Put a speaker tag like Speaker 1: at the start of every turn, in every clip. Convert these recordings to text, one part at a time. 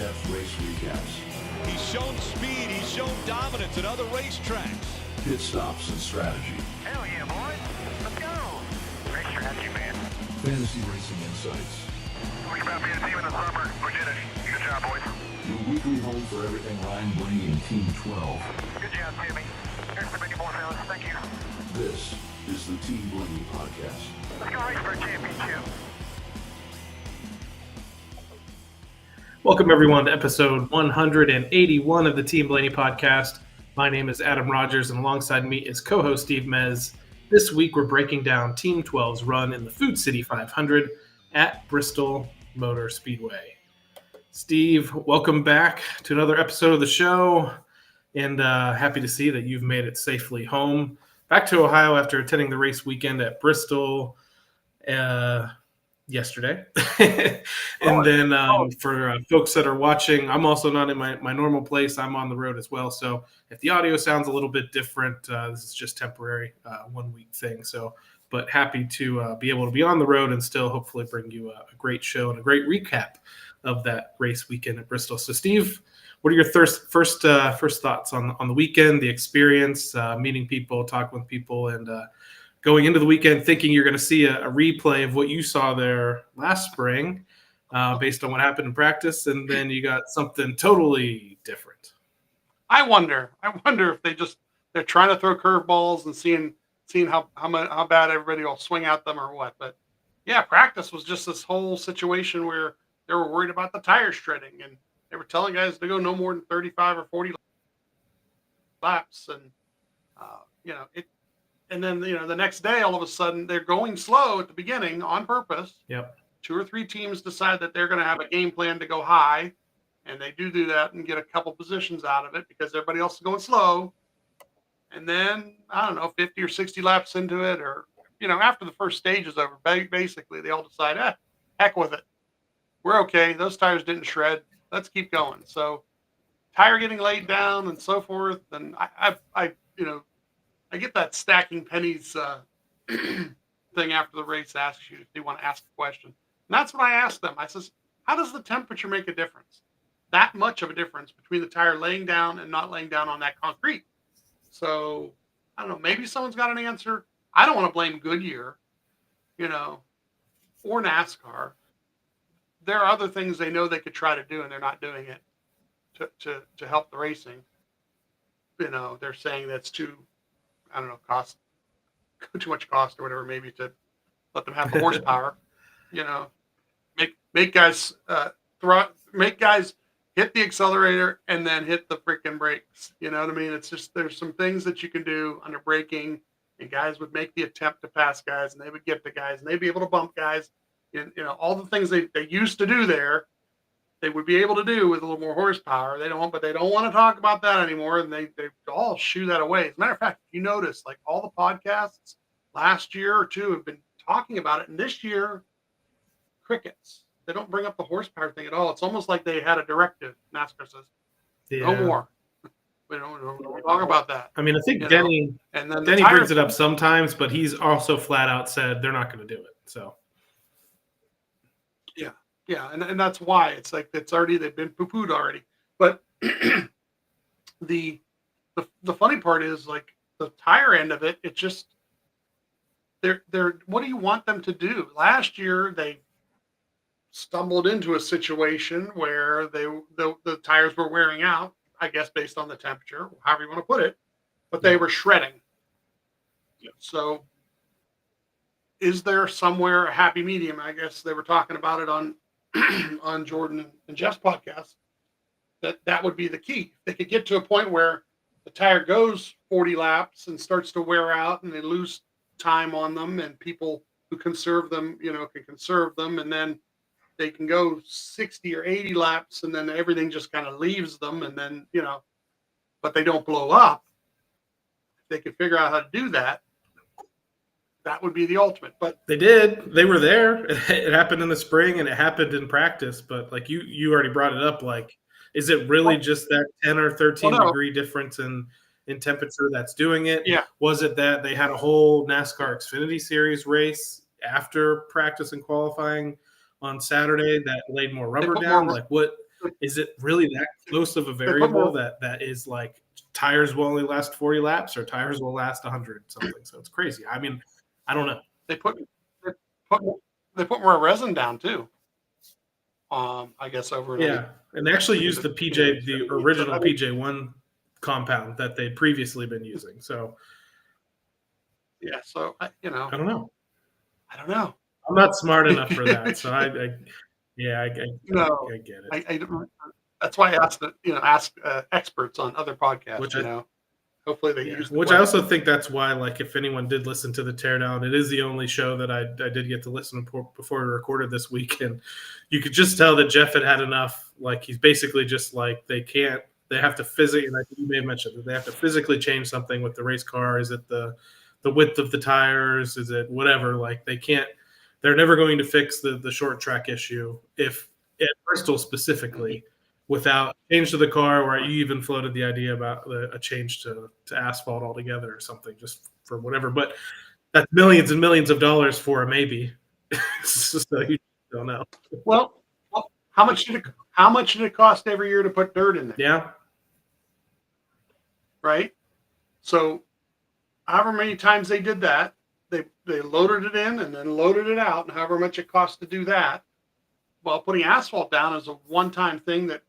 Speaker 1: in-depth race recaps.
Speaker 2: He's shown speed, he's shown dominance at other racetracks.
Speaker 1: Pit stops and strategy.
Speaker 3: Hell yeah, boys. Let's go. Race strategy, man.
Speaker 1: Fantasy racing insights.
Speaker 3: Talking about being a team in the summer. We did it. Good job, boys.
Speaker 1: Your weekly home for everything Ryan Blaney and Team 12.
Speaker 3: Good job, Timmy. Here's the many more, fellas. Thank you.
Speaker 1: This is the Team Blaney podcast.
Speaker 3: Let's go race for a championship.
Speaker 4: Welcome, everyone, to episode 181 of the Team Blaney podcast. My name is Adam Rogers, and alongside me is co-host Steve Mez. This week, we're breaking down Team 12's run in the Food City 500 at Bristol Motor Speedway. Steve, welcome back to another episode of the show, and happy to see that you've made it safely home. Back to Ohio after attending the race weekend at Bristol yesterday. And then for folks that are watching, I'm also not in my normal place. I'm on the road as well. So if the audio sounds a little bit different, this is just temporary, 1 week thing. So, but happy to be able to be on the road and still hopefully bring you a great show and a great recap of that race weekend at Bristol. So Steve, what are your first thoughts on the weekend, the experience, meeting people, talking with people, and going into the weekend thinking you're going to see a replay of what you saw there last spring based on what happened in practice, and then you got something totally different?
Speaker 5: I wonder if they're trying to throw curveballs and seeing how bad everybody will swing at them or what. But yeah, practice was just this whole situation where they were worried about the tire shredding, and they were telling guys to go no more than 35 or 40 laps, and it. And then, the next day, all of a sudden, they're going slow at the beginning on purpose.
Speaker 4: Yep.
Speaker 5: 2 or 3 teams decide that they're going to have a game plan to go high, and they do that and get a couple positions out of it because everybody else is going slow. And then, I don't know, 50 or 60 laps into it, or, after the first stage is over, basically, they all decide, heck with it. We're okay. Those tires didn't shred. Let's keep going. So, tire getting laid down and so forth. And I get that stacking pennies thing after the race asks you if they want to ask a question. And that's what I asked them. I says, how does the temperature make a difference? That much of a difference between the tire laying down and not laying down on that concrete. So, I don't know, maybe someone's got an answer. I don't want to blame Goodyear, or NASCAR. There are other things they know they could try to do, and they're not doing it to help the racing. They're saying that's too much cost or whatever, maybe to let them have the horsepower, make guys hit the accelerator and then hit the freaking brakes. You know what I mean? It's just, there's some things that you can do under braking, and guys would make the attempt to pass guys, and they would get to guys, and they'd be able to bump guys, all the things they used to do there, they would be able to do with a little more horsepower. They don't want to talk about that anymore, and they all shoo that away. As a matter of fact, if you notice, like all the podcasts last year or two have been talking about it, and this year, crickets. They don't bring up the horsepower thing at all. It's almost like they had a directive. NASCAR says, no more. We don't talk about that.
Speaker 4: I mean, I think Denny brings it up sometimes, but he's also flat out said they're not going to do it. So.
Speaker 5: Yeah, and that's why it's like they've been poo-pooed already. But the funny part is, like, the tire end of it, it's just they're what do you want them to do? Last year they stumbled into a situation where the tires were wearing out, I guess based on the temperature, however you want to put it, but they were shredding. So is there somewhere a happy medium? I guess they were talking about it on Jordan and Jeff's podcast, that would be the key. If they could get to a point where the tire goes 40 laps and starts to wear out and they lose time on them, and people who conserve them, can conserve them, and then they can go 60 or 80 laps and then everything just kind of leaves them, and then, but they don't blow up. If they could figure out how to do that, that would be the ultimate. But
Speaker 4: they did. They were there. It happened in the spring and it happened in practice. But like you already brought it up. Like, is it really just that 10 or 13 degree difference in temperature that's doing it?
Speaker 5: Yeah.
Speaker 4: Was it that they had a whole NASCAR Xfinity Series race after practice and qualifying on Saturday that laid more rubber down? Like what? is it really that close of a
Speaker 5: They put
Speaker 4: variable
Speaker 5: more.
Speaker 4: that is like tires will only last 40 laps or tires will last 100 something? So it's crazy. I mean, I don't know.
Speaker 5: They put they put they put more resin down too. I guess over in
Speaker 4: Yeah, and they actually used the
Speaker 5: you know,
Speaker 4: PJ, the
Speaker 5: so,
Speaker 4: original
Speaker 5: I mean,
Speaker 4: PJ1 compound that they'd previously been using. So
Speaker 5: yeah. So you know,
Speaker 4: I don't know.
Speaker 5: I don't know.
Speaker 4: I'm not smart enough for that. So yeah,
Speaker 5: No,
Speaker 4: I get it.
Speaker 5: I don't. That's why I asked ask experts on other podcasts.
Speaker 4: Which
Speaker 5: You know, hopefully they
Speaker 4: Yeah,
Speaker 5: use the
Speaker 4: which I
Speaker 5: question.
Speaker 4: also think that's why, like, if anyone did listen to the teardown, it is the only show that I did get to listen to before we recorded this week, and you could just tell that Jeff had enough. Like, he's basically just like they have to physically, and I think you may have mentioned that they have to physically change something with the race car. Is it the width of the tires? Is it whatever? Like, they're never going to fix the short track issue if at Bristol specifically without change to the car, or you even floated the idea about a change to asphalt altogether or something, just for whatever. But that's millions and millions of dollars for a maybe. So you don't know.
Speaker 5: Well, how much did it cost every year to put dirt in there?
Speaker 4: Yeah.
Speaker 5: Right. So, however many times they did that, they loaded it in and then loaded it out, and however much it costs to do that. Well, putting asphalt down is a one-time thing that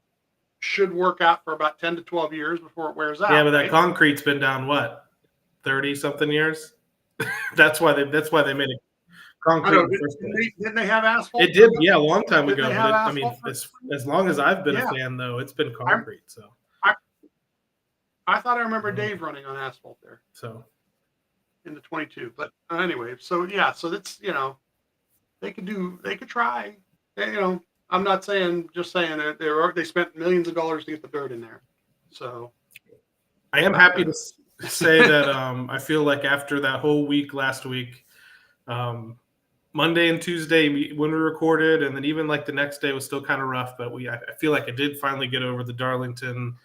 Speaker 5: should work out for about 10 to 12 years before it wears out.
Speaker 4: Yeah, but that
Speaker 5: right?
Speaker 4: concrete's been down what, 30 something years? that's why they made it concrete in the first place.
Speaker 5: Didn't they have asphalt?
Speaker 4: It did, yeah, a long time
Speaker 5: Didn't
Speaker 4: ago.
Speaker 5: they
Speaker 4: But
Speaker 5: have
Speaker 4: I mean,
Speaker 5: asphalt
Speaker 4: as long as I've been
Speaker 5: Yeah.
Speaker 4: a fan, though, it's been concrete. So
Speaker 5: I thought I remember Dave running on asphalt there
Speaker 4: so
Speaker 5: in the 22. But anyway, so yeah, so that's they could try. I'm not saying, just saying that they spent millions of dollars to get the dirt in there. So
Speaker 4: I am happy to say that I feel like after that whole week last week, Monday and Tuesday when we recorded, and then even like the next day was still kind of rough, but I feel like I did finally get over the Darlington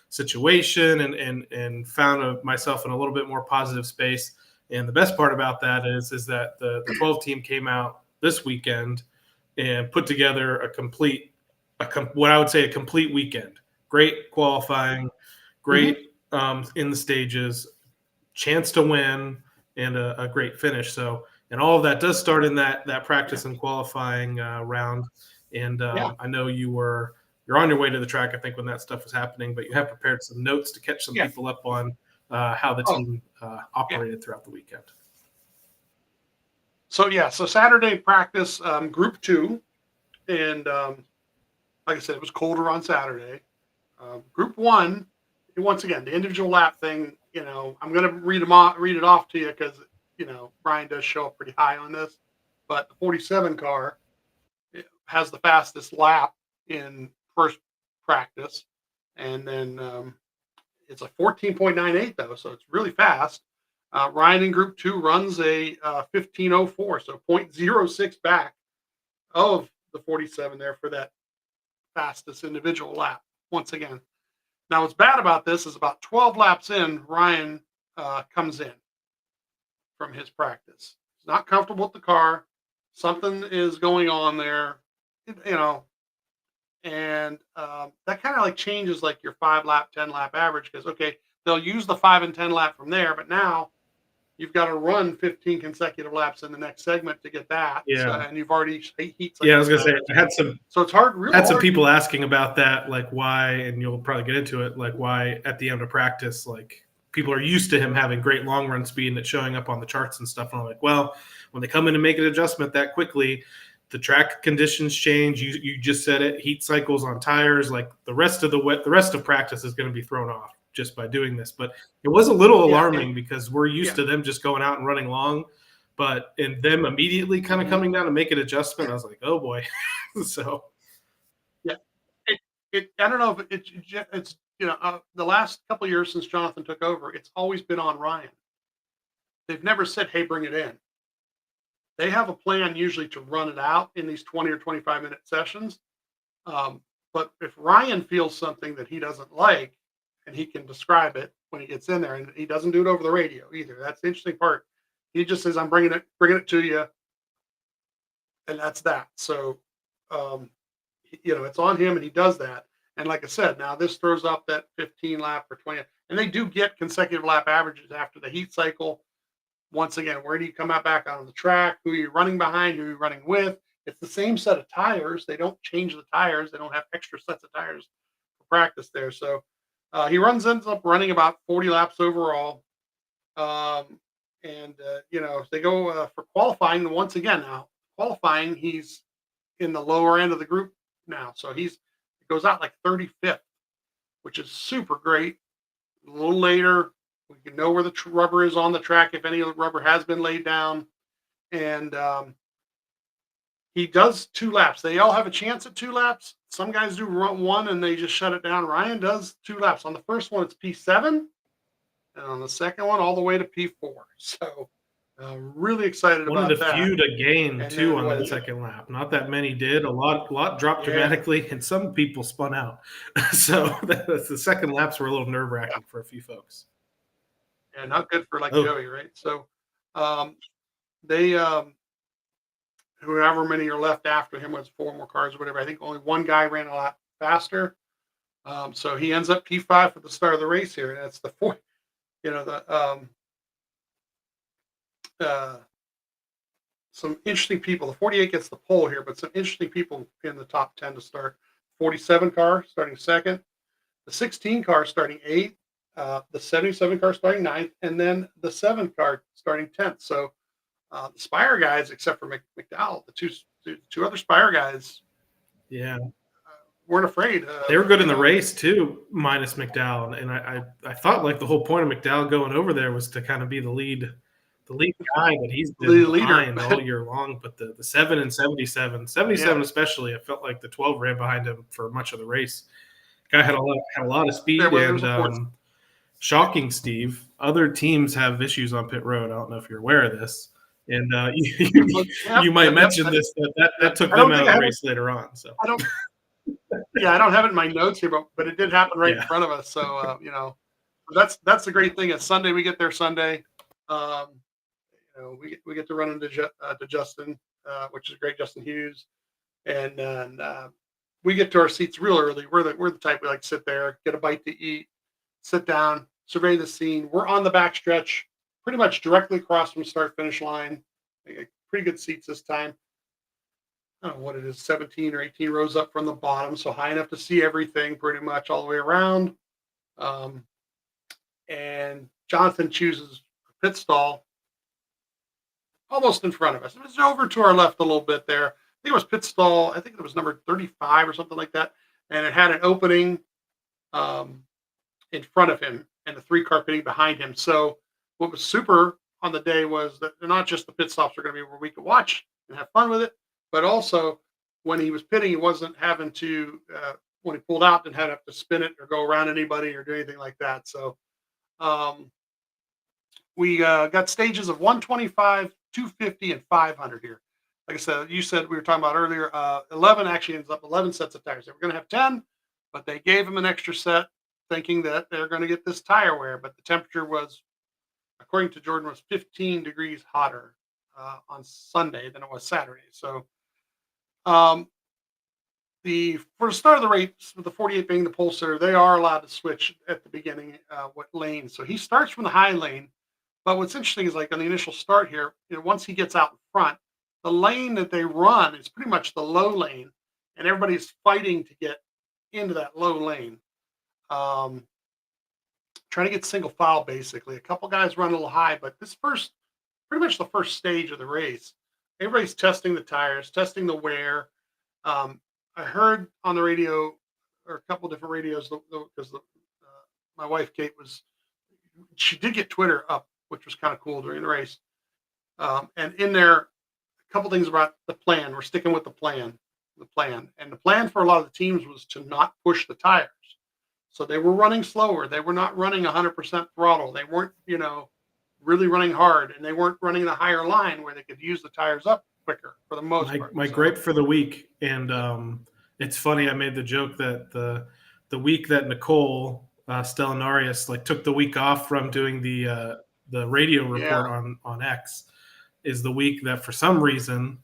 Speaker 4: situation and found myself in a little bit more positive space. And the best part about that is that the 12 team came out this weekend and put together what I would say a complete weekend. Great qualifying, great in the stages, chance to win, and a great finish. So, and all of that does start in that practice and qualifying round. And I know you're on your way to the track, I think, when that stuff was happening, but you have prepared some notes to catch some people up on how the team operated throughout the weekend.
Speaker 5: So Saturday practice, Group 2, and like I said, it was colder on Saturday. Group 1, once again, the individual lap thing. I'm going to read it off to you because Brian does show up pretty high on this. But the 47 car has the fastest lap in first practice, and then it's a 14.98 though, so it's really fast. Ryan in Group 2 runs a 15:04, so 0.06 back of the 47 there for that fastest individual lap. Once again, now what's bad about this is about 12 laps in, Ryan comes in from his practice. He's not comfortable with the car. Something is going on there, and that kind of like changes like your 5-lap, 10-lap average, because they'll use the 5 and 10 lap from there, but now you've got to run 15 consecutive laps in the next segment to get that.
Speaker 4: Yeah.
Speaker 5: So, and you've already heat.
Speaker 4: Yeah, I was gonna say I had some.
Speaker 5: So it's hard. Really
Speaker 4: had some
Speaker 5: hard.
Speaker 4: people asking about that, like why, and you'll probably get into it, like why at the end of practice, like people are used to him having great long run speed and it showing up on the charts and stuff. And I'm like, well, when they come in and make an adjustment that quickly, the track conditions change. You just said it, heat cycles on tires, like the rest of practice is going to be thrown off just by doing this. But it was a little alarming because we're used to them just going out and running long, but in them immediately kind of coming down to make an adjustment, I was like, oh boy. So
Speaker 5: yeah, I don't know if it's the last couple of years since Jonathan took over, it's always been on Ryan. They've never said, hey, bring it in. They have a plan usually to run it out in these 20 or 25-minute sessions. But if Ryan feels something that he doesn't like, and he can describe it when he gets in there, and he doesn't do it over the radio either. That's the interesting part. He just says, I'm bringing it to you. And that's that. So it's on him, and he does that. And like I said, now this throws up that 15 lap or 20, and they do get consecutive lap averages after the heat cycle. Once again, where do you come out back on the track? Who are you running behind? Who are you running with? It's the same set of tires. They don't change the tires. They don't have extra sets of tires for practice there. So he ends up running about 40 laps overall. They go for qualifying. Once again, now qualifying, he's in the lower end of the group now. So he goes out like 35th, which is super great. A little later, we can know where the rubber is on the track, if any rubber has been laid down. And he does 2 laps. They all have a chance at 2 laps. Some guys do one and they just shut it down. Ryan does 2 laps. On the first one, it's P7. And on the second one, all the way to P4. So really excited about that.
Speaker 4: One of the few to gain, too, on that second lap. Not that many did. A lot dropped dramatically, and some people spun out. So the second laps were a little nerve-wracking for a few folks.
Speaker 5: Yeah, not good for Joey, right? So they whoever many are left after him was 4 more cars or whatever. I think only one guy ran a lot faster. So he ends up P5 for the start of the race here. And that's the 4th. Some interesting people. The 48 gets the pole here, but some interesting people in the top 10 to start. 47 car starting 2nd, the 16 car starting 8th, the 77 car starting 9th, and then the 7 car starting 10th. So the Spire guys, except for McDowell, the two other Spire guys, weren't afraid.
Speaker 4: They were good in the race too, minus McDowell. And I thought like the whole point of McDowell going over there was to kind of be the lead guy, but he's been behind all year long. But the 7 and 77 especially, I felt like the 12 ran behind him for much of the race. Guy had a lot of speed, and shocking, Steve. Other teams have issues on pit road. I don't know if you're aware of this. And you might mention this that took them out of the race later on. So
Speaker 5: I don't have it in my notes here, but it did happen right in front of us. So that's the great thing. It's Sunday. We get there Sunday. We get to run into Justin, which is great, Justin Hughes, and we get to our seats real early. We're the type we like to sit there, get a bite to eat, sit down, survey the scene. We're on the back stretch, pretty much directly across from start finish line. Pretty good seats this time. I don't know what it is, 17 or 18 rows up from the bottom, so high enough to see everything pretty much all the way around. And Jonathan chooses a pit stall almost in front of us. It was over to our left a little bit there. I think it was pit stall. I think it was number 35 or something like that. And it had an opening in front of him and the 3-car pitting behind him. So what was super on the day was that not just the pit stops are going to be where we could watch and have fun with it, but also when he was pitting, he wasn't having to, when he pulled out, didn't have to spin it or go around anybody or do anything like that. So we got stages of 125, 250, and 500 here. Like I said, you said we were talking about earlier, 11 actually ends up 11 sets of tires. They were going to have 10, but they gave him an extra set thinking that they're going to get this tire wear. But the temperature was, according to Jordan, was 15 degrees hotter on Sunday than it was Saturday. So for the start of the race, with the 48 being the pole sitter, they are allowed to switch at the beginning what lane. So he starts from the high lane. But what's interesting is like on the initial start here, once he gets out in front, the lane that they run is pretty much the low lane, and everybody's fighting to get into that low lane. Trying to get single file, basically. A couple guys run a little high, but pretty much the first stage of the race, everybody's testing the tires, testing the wear. I heard on the radio, or a couple different radios, because my wife, Kate, she did get Twitter up, which was kind of cool during the race. And in there, a couple things about the plan. We're sticking with the plan. And the plan for a lot of the teams was to not push the tires. So they were running slower. They were not running 100% throttle. They weren't, really running hard, and they weren't running the higher line where they could use the tires up quicker for the most part.
Speaker 4: My gripe for the week, and it's funny, I made the joke that the week that Nicole Stellanarius took the week off from doing the radio report on X is the week that for some reason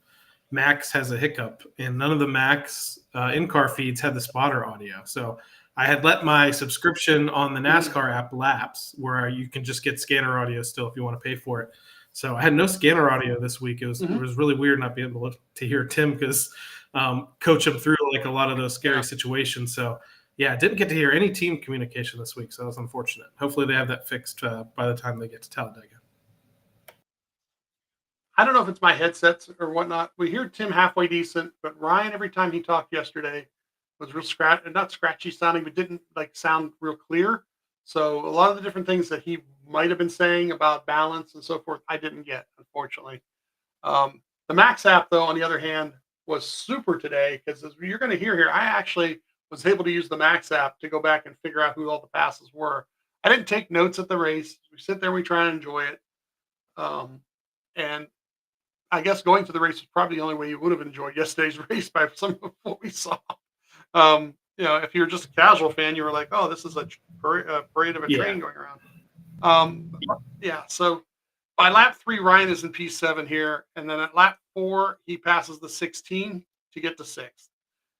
Speaker 4: Max has a hiccup, and none of the Max in-car feeds had the spotter audio. So I had let my subscription on the NASCAR app lapse, where you can just get scanner audio still if you want to pay for it. So I had no scanner audio this week. It was really weird not being able to hear Tim because coach him through like a lot of those scary situations. So yeah, I didn't get to hear any team communication this week, so that was unfortunate. Hopefully they have that fixed by the time they get to Talladega.
Speaker 5: I don't know if it's my headsets or whatnot. We hear Tim halfway decent, but Ryan, every time he talked yesterday, was real not scratchy sounding, but didn't like sound real clear. So a lot of the different things that he might have been saying about balance and so forth, I didn't get, unfortunately. The Max app, though, on the other hand, was super today because as you're going to hear here, I actually was able to use the Max app to go back and figure out who all the passes were. I didn't take notes at the race. We sit there, we try and enjoy it. And I guess going to the race is probably the only way you would have enjoyed yesterday's race by some of what we saw. If you're just a casual fan, you were like, "Oh, this is a parade of a train going around." So by lap 3, Ryan is in P7 here, and then at lap 4, he passes the 16 to get to 6th.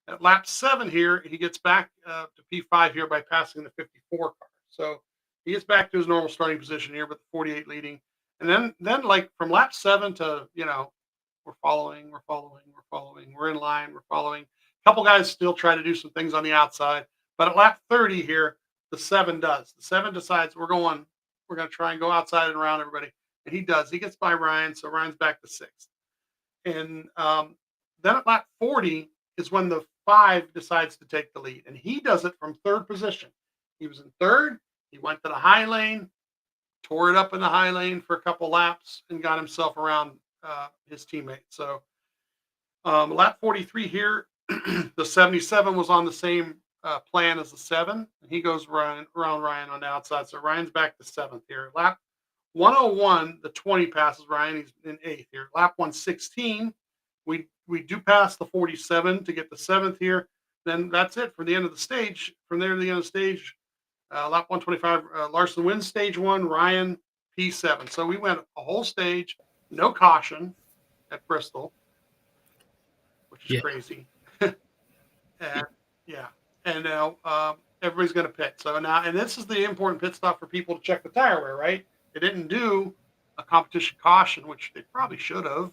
Speaker 5: At lap 7 here, he gets back to P5 here by passing the 54 car. So he gets back to his normal starting position here with the 48 leading. And then like from lap 7 to, we're following, we're in line, we're following. A couple guys still try to do some things on the outside. But at lap 30 here, the 7 does. The 7 decides we're going to try and go outside and around everybody. And he does. He gets by Ryan, so Ryan's back to 6th. And then at lap 40 is when the 5 decides to take the lead. And he does it from 3rd position. He was in 3rd. He went to the high lane, tore it up in the high lane for a couple laps, and got himself around his teammate. So lap 43 here, the 77 was on the same plan as the 7. And he goes around Ryan on the outside. So Ryan's back to 7th here. Lap 101, the 20 passes Ryan. He's in 8th here. Lap 116, we do pass the 47 to get the 7th here. Then that's it for the end of the stage. From there to the end of the stage, lap 125, Larson wins stage 1, Ryan P7. So we went a whole stage, no caution at Bristol, which is crazy. And now everybody's going to pit. So now, and this is the important pit stop for people to check the tire wear, right? They didn't do a competition caution, which they probably should have.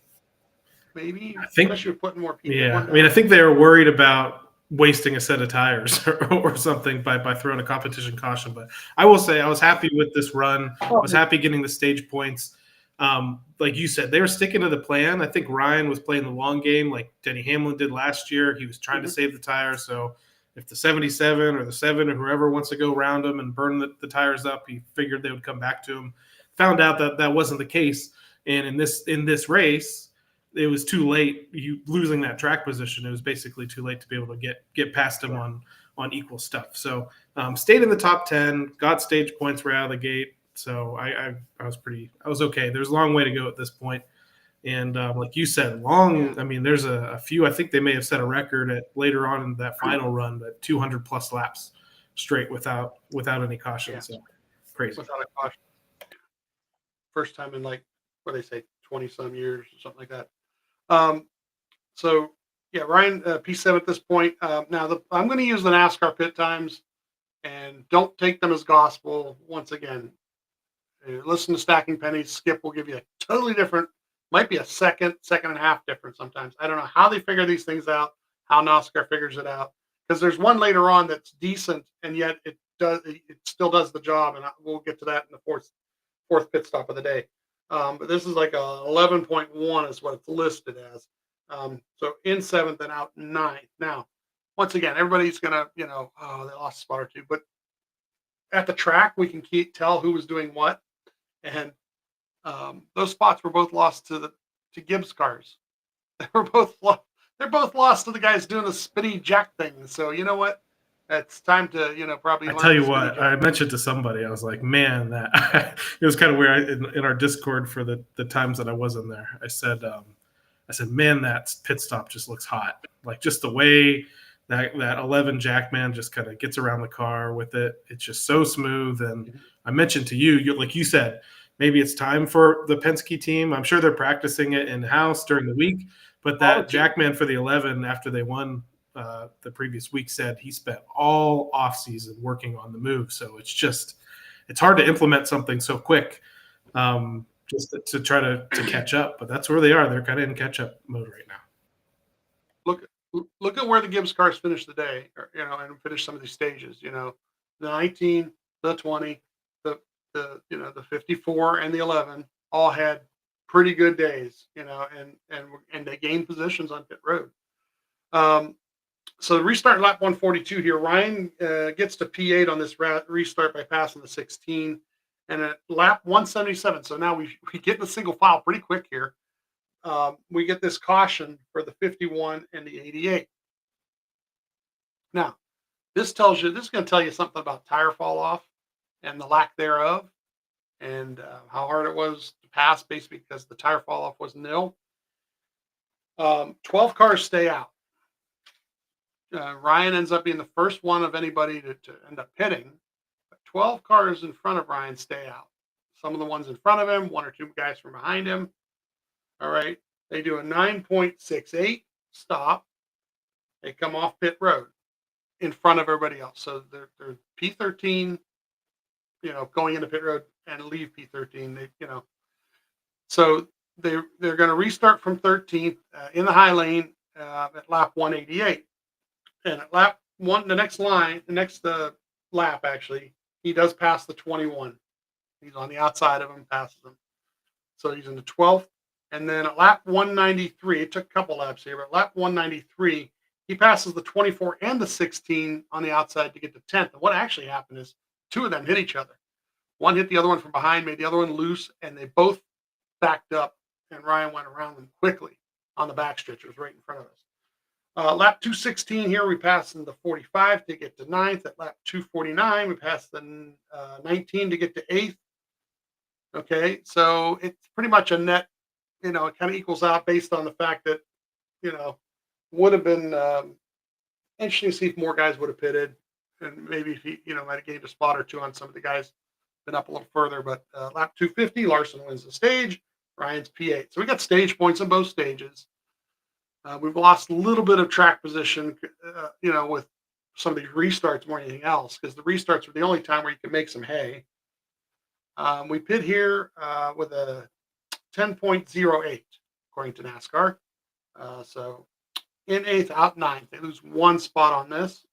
Speaker 5: Maybe,
Speaker 4: I think,
Speaker 5: especially with putting more people.
Speaker 4: Yeah, I think they were worried about wasting a set of tires or something by throwing a competition caution. But I will say I was happy with this run. I was happy getting the stage points. Like you said, they were sticking to the plan. I think Ryan was playing the long game like Denny Hamlin did last year. He was trying to save the tires. So if the 77 or the 7 or whoever wants to go around him and burn the tires up, he figured they would come back to him. Found out that wasn't the case. And in this race, it was too late. You losing that track position, it was basically too late to be able to get past him on equal stuff. So stayed in the top 10, got stage points right out of the gate. So I was okay. There's a long way to go at this point. And like you said, there's a few, I think they may have set a record at later on in that final run, but 200 plus laps straight without any caution. Yeah. So crazy. Without a caution.
Speaker 5: First time in 20 some years or something like that. Ryan P7 at this point. Now I'm going to use the NASCAR pit times and don't take them as gospel. Once again, listen to Stacking Pennies. Skip will give you a totally different, might be a second and a half difference sometimes. I don't know how they figure these things out, how NASCAR figures it out, because there's one later on that's decent and yet it still does the job, and we'll get to that in the fourth pit stop of the day. But this is like a 11.1 is what it's listed as. So in 7th and out 9th. Now, once again, everybody's gonna, they lost a spot or two, but at the track we can tell who was doing what, and those spots were both lost to Gibbs cars. They're both lost to the guys doing the spinny jack thing. So you know what? It's time to, probably.
Speaker 4: I tell you what, I mentioned to somebody, I was like, man, that it was kind of weird in our Discord for the times that I wasn't there. I said, man, that pit stop just looks hot. Like just the way that 11 Jackman just kind of gets around the car with it. It's just so smooth. And I mentioned to you, like you said, maybe it's time for the Penske team. I'm sure they're practicing it in-house during the week, But
Speaker 5: All the
Speaker 4: that Jackman for the 11 after they won the previous week said he spent all off season working on the move. So it's hard to implement something so quick, just to try to catch up. But that's where they are. They're kind of in catch up mode right now.
Speaker 5: Look at where the Gibbs cars finished the day, and finished some of these stages. The 19, the 20, the 54 and the 11 all had pretty good days, and they gained positions on pit road. So the restart lap 142 here. Ryan gets to P8 on this restart by passing the 16, and at lap 177. So now we get in the single file pretty quick here. We get this caution for the 51 and the 88. Now, this is going to tell you something about tire fall off and the lack thereof, and how hard it was to pass, basically because the tire fall off was nil. 12 cars stay out. Ryan ends up being the first one of anybody to end up pitting. But 12 cars in front of Ryan stay out. Some of the ones in front of him, one or two guys from behind him. All right. They do a 9.68 stop. They come off pit road in front of everybody else. So they're P13, going into pit road and leave P13. So they're going to restart from 13th in the high lane at lap 188. And at lap one, the next lap, actually, he does pass the 21. He's on the outside of him, passes him. So he's in the 12th. And then at lap 193, it took a couple laps here, but at lap 193, he passes the 24 and the 16 on the outside to get to 10th. And what actually happened is two of them hit each other. One hit the other one from behind, made the other one loose, and they both backed up, and Ryan went around them quickly on the back stretchers right in front of us. Lap 216 here, we pass in the 45 to get to 9th. At lap 249, we pass the 19 to get to 8th. Okay, so it's pretty much a net, it kind of equals out based on the fact that, would have been interesting to see if more guys would have pitted, and maybe if he, might have gained a spot or two on some of the guys, been up a little further. But lap 250, Larson wins the stage, Ryan's P8. So we got stage points in both stages. We've lost a little bit of track position, with some of these restarts more than anything else, because the restarts were the only time where you could make some hay. We pit here with a 10.08, according to NASCAR. So in 8th, out 9th. They lose one spot on this.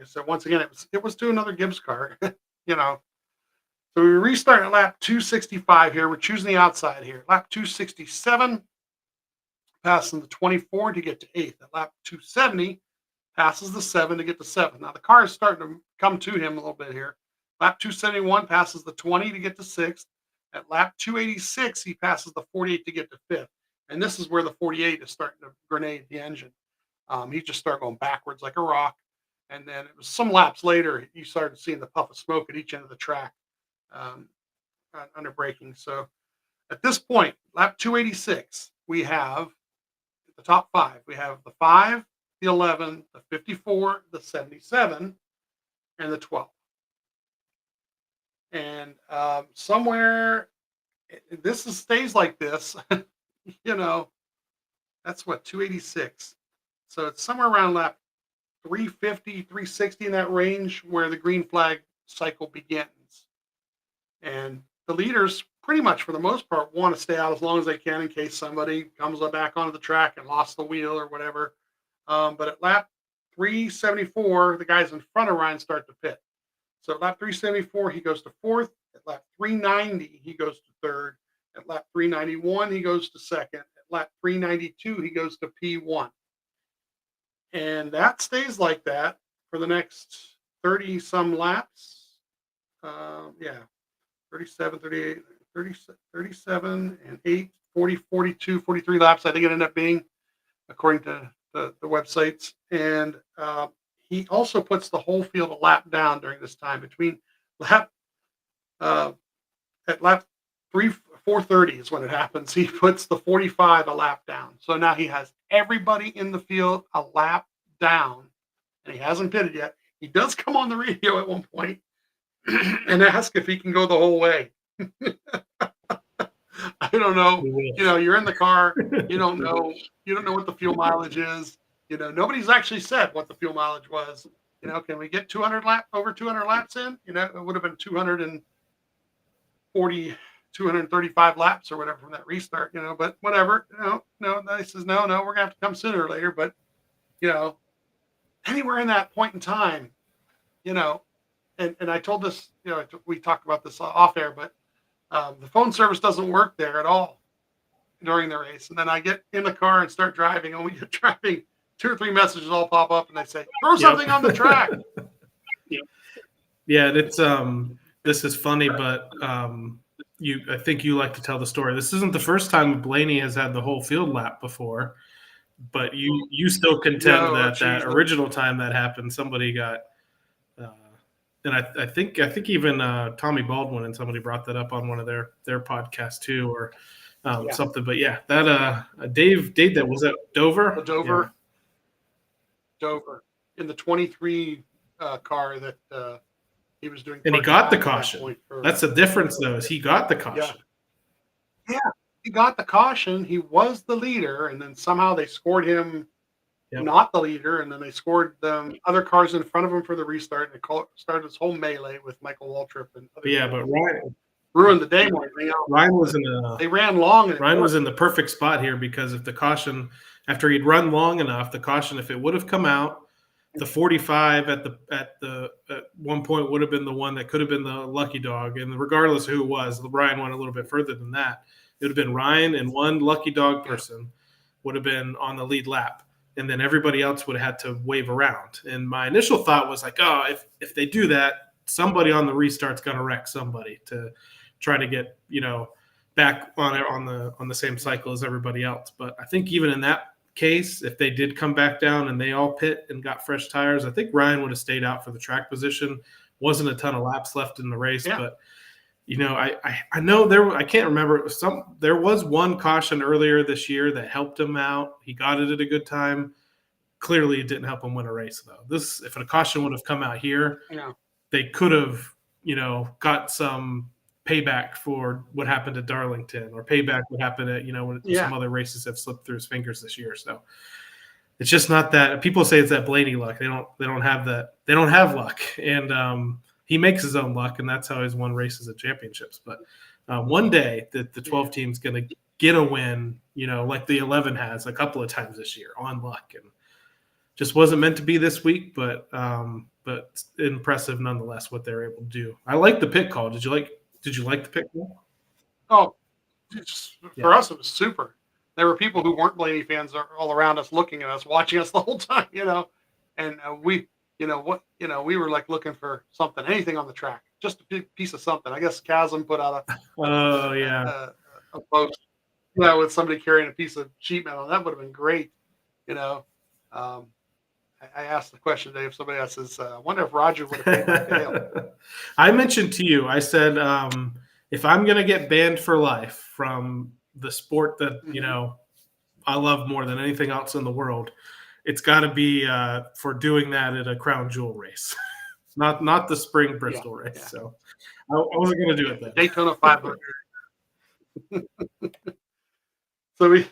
Speaker 5: So once again, it was to another Gibbs car, So we restart at lap 265 here. We're choosing the outside here. Lap 267. Passing the 24 to get to 8th. At lap 270, passes the 7 to get to 7th. Now the car is starting to come to him a little bit here. Lap 271 passes the 20 to get to 6th. At lap 286, he passes the 48 to get to 5th. And this is where the 48 is starting to grenade the engine. He just started going backwards like a rock. And then it was some laps later, you started seeing the puff of smoke at each end of the track under braking. So at this point, lap 286, we have the top 5. We have the 5, the 11, the 54, the 77, and the 12. And somewhere, stays like this, that's what, 286. So it's somewhere around lap 350, 360 in that range where the green flag cycle begins. And the leaders, pretty much for the most part, want to stay out as long as they can in case somebody comes back onto the track and lost the wheel or whatever. But at lap 374, the guys in front of Ryan start to pit. So at lap 374, he goes to 4th. At lap 390, he goes to 3rd. At lap 391, he goes to 2nd. At lap 392, he goes to P1. And that stays like that for the next 30-some laps. 37, 38, 30, 37, and 8, 40, 42, 43 laps, I think it ended up being, according to the websites. And he also puts the whole field a lap down during this time. Between at lap 430 is when it happens. He puts the 45 a lap down. So now he has everybody in the field a lap down, and he hasn't pitted yet. He does come on the radio at one point and ask if he can go the whole way. I don't know.
Speaker 4: We will.
Speaker 5: You know, you're in the car. You don't know. You don't know what the fuel mileage is. You know, nobody's actually said what the fuel mileage was. You know, can we get over 200 laps in? You know, it would have been 240, 235 laps or whatever from that restart. You know, but whatever. No. They says no. We're gonna have to come sooner or later. But you know, anywhere in that point in time, you know, and I told this. You know, we talked about this off air, but the phone service doesn't work there at all during the race. And then I get in the car and start driving, and we get driving, 2 or 3 messages all pop up, and they say, "Throw something on the track."
Speaker 4: Yeah, it's this is funny, but I think you like to tell the story. This isn't the first time Blaney has had the whole field lap before, but you still contend that original time that happened, somebody got. And I think even Tommy Baldwin and somebody brought that up on one of their podcasts too, or something. But yeah, that Dave, that was at Dover.
Speaker 5: The Dover, Dover in the 23 car that he was doing,
Speaker 4: and he got the caution. That's the difference, though, is he got the caution.
Speaker 5: Yeah, he got the caution. He was the leader, and then somehow they scored him. Not the leader, and then they scored other cars in front of him for the restart, and it started this whole melee with Michael Waltrip and other
Speaker 4: but Ryan
Speaker 5: ruined the day more.
Speaker 4: Ryan was
Speaker 5: they ran long. And
Speaker 4: Ryan was in the perfect spot here, because if the caution, after he'd run long enough, the caution, if it would have come out, the 45 at one point would have been the one that could have been the lucky dog, and regardless of who it was, Ryan went a little bit further than that. It would have been Ryan and one lucky dog person would have been on the lead lap. And then everybody else would have had to wave around. And my initial thought was like, oh, if they do that, somebody on the restart's going to wreck somebody to try to get, back on the same cycle as everybody else. But I think even in that case, if they did come back down and they all pit and got fresh tires, I think Ryan would have stayed out for the track position. Wasn't a ton of laps left in the race, but I know I can't remember, there was one caution earlier this year that helped him out. He got it at a good time. Clearly it didn't help him win a race, though. If a caution would have come out here, they could have, got some payback for what happened at Darlington, or payback what happened at, when some other races have slipped through his fingers this year. So it's just not that. People say it's that Blaney luck. They don't have that. They don't have luck. And he makes his own luck, and that's how he's won races at championships. But one day the 12 team's going to get a win, like the 11 has a couple of times this year on luck, and just wasn't meant to be this week. But impressive nonetheless what they're able to do. I like the pit call. Did you like the pit call?
Speaker 5: Oh, for us it was super. There were people who weren't Blaney fans all around us, looking at us, watching us the whole time, and we. We were like looking for something, anything on the track, just a piece of something. I guess Chasm put out a post, with somebody carrying a piece of sheet metal. That would have been great. I asked the question today if somebody else says, I wonder if Roger would have paid like Dale.
Speaker 4: I mentioned to you, I said, if I'm going to get banned for life from the sport that, I love more than anything else in the world, it's got to be for doing that at a crown jewel race, not the spring Bristol race. Yeah. So I wasn't going to do it then.
Speaker 5: Daytona 500. So we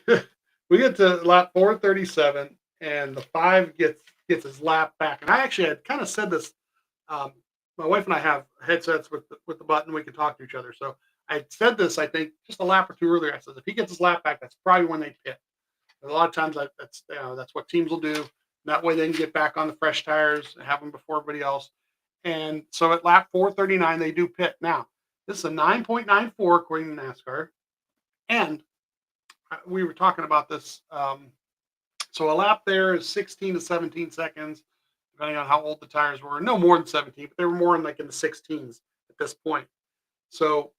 Speaker 5: get to lap 437, and the 5 gets his lap back. And I actually had kind of said this. My wife and I have headsets with the button. We can talk to each other. So I said this, I think, just a lap or two earlier. I said, if he gets his lap back, that's probably when they pit. A lot of times that's what teams will do. That way they can get back on the fresh tires and have them before everybody else. And so at lap 439, they do pit. Now, this is a 9.94 according to NASCAR. And we were talking about this. So a lap there is 16 to 17 seconds, depending on how old the tires were. No more than 17, but they were more in the 16s at this point. So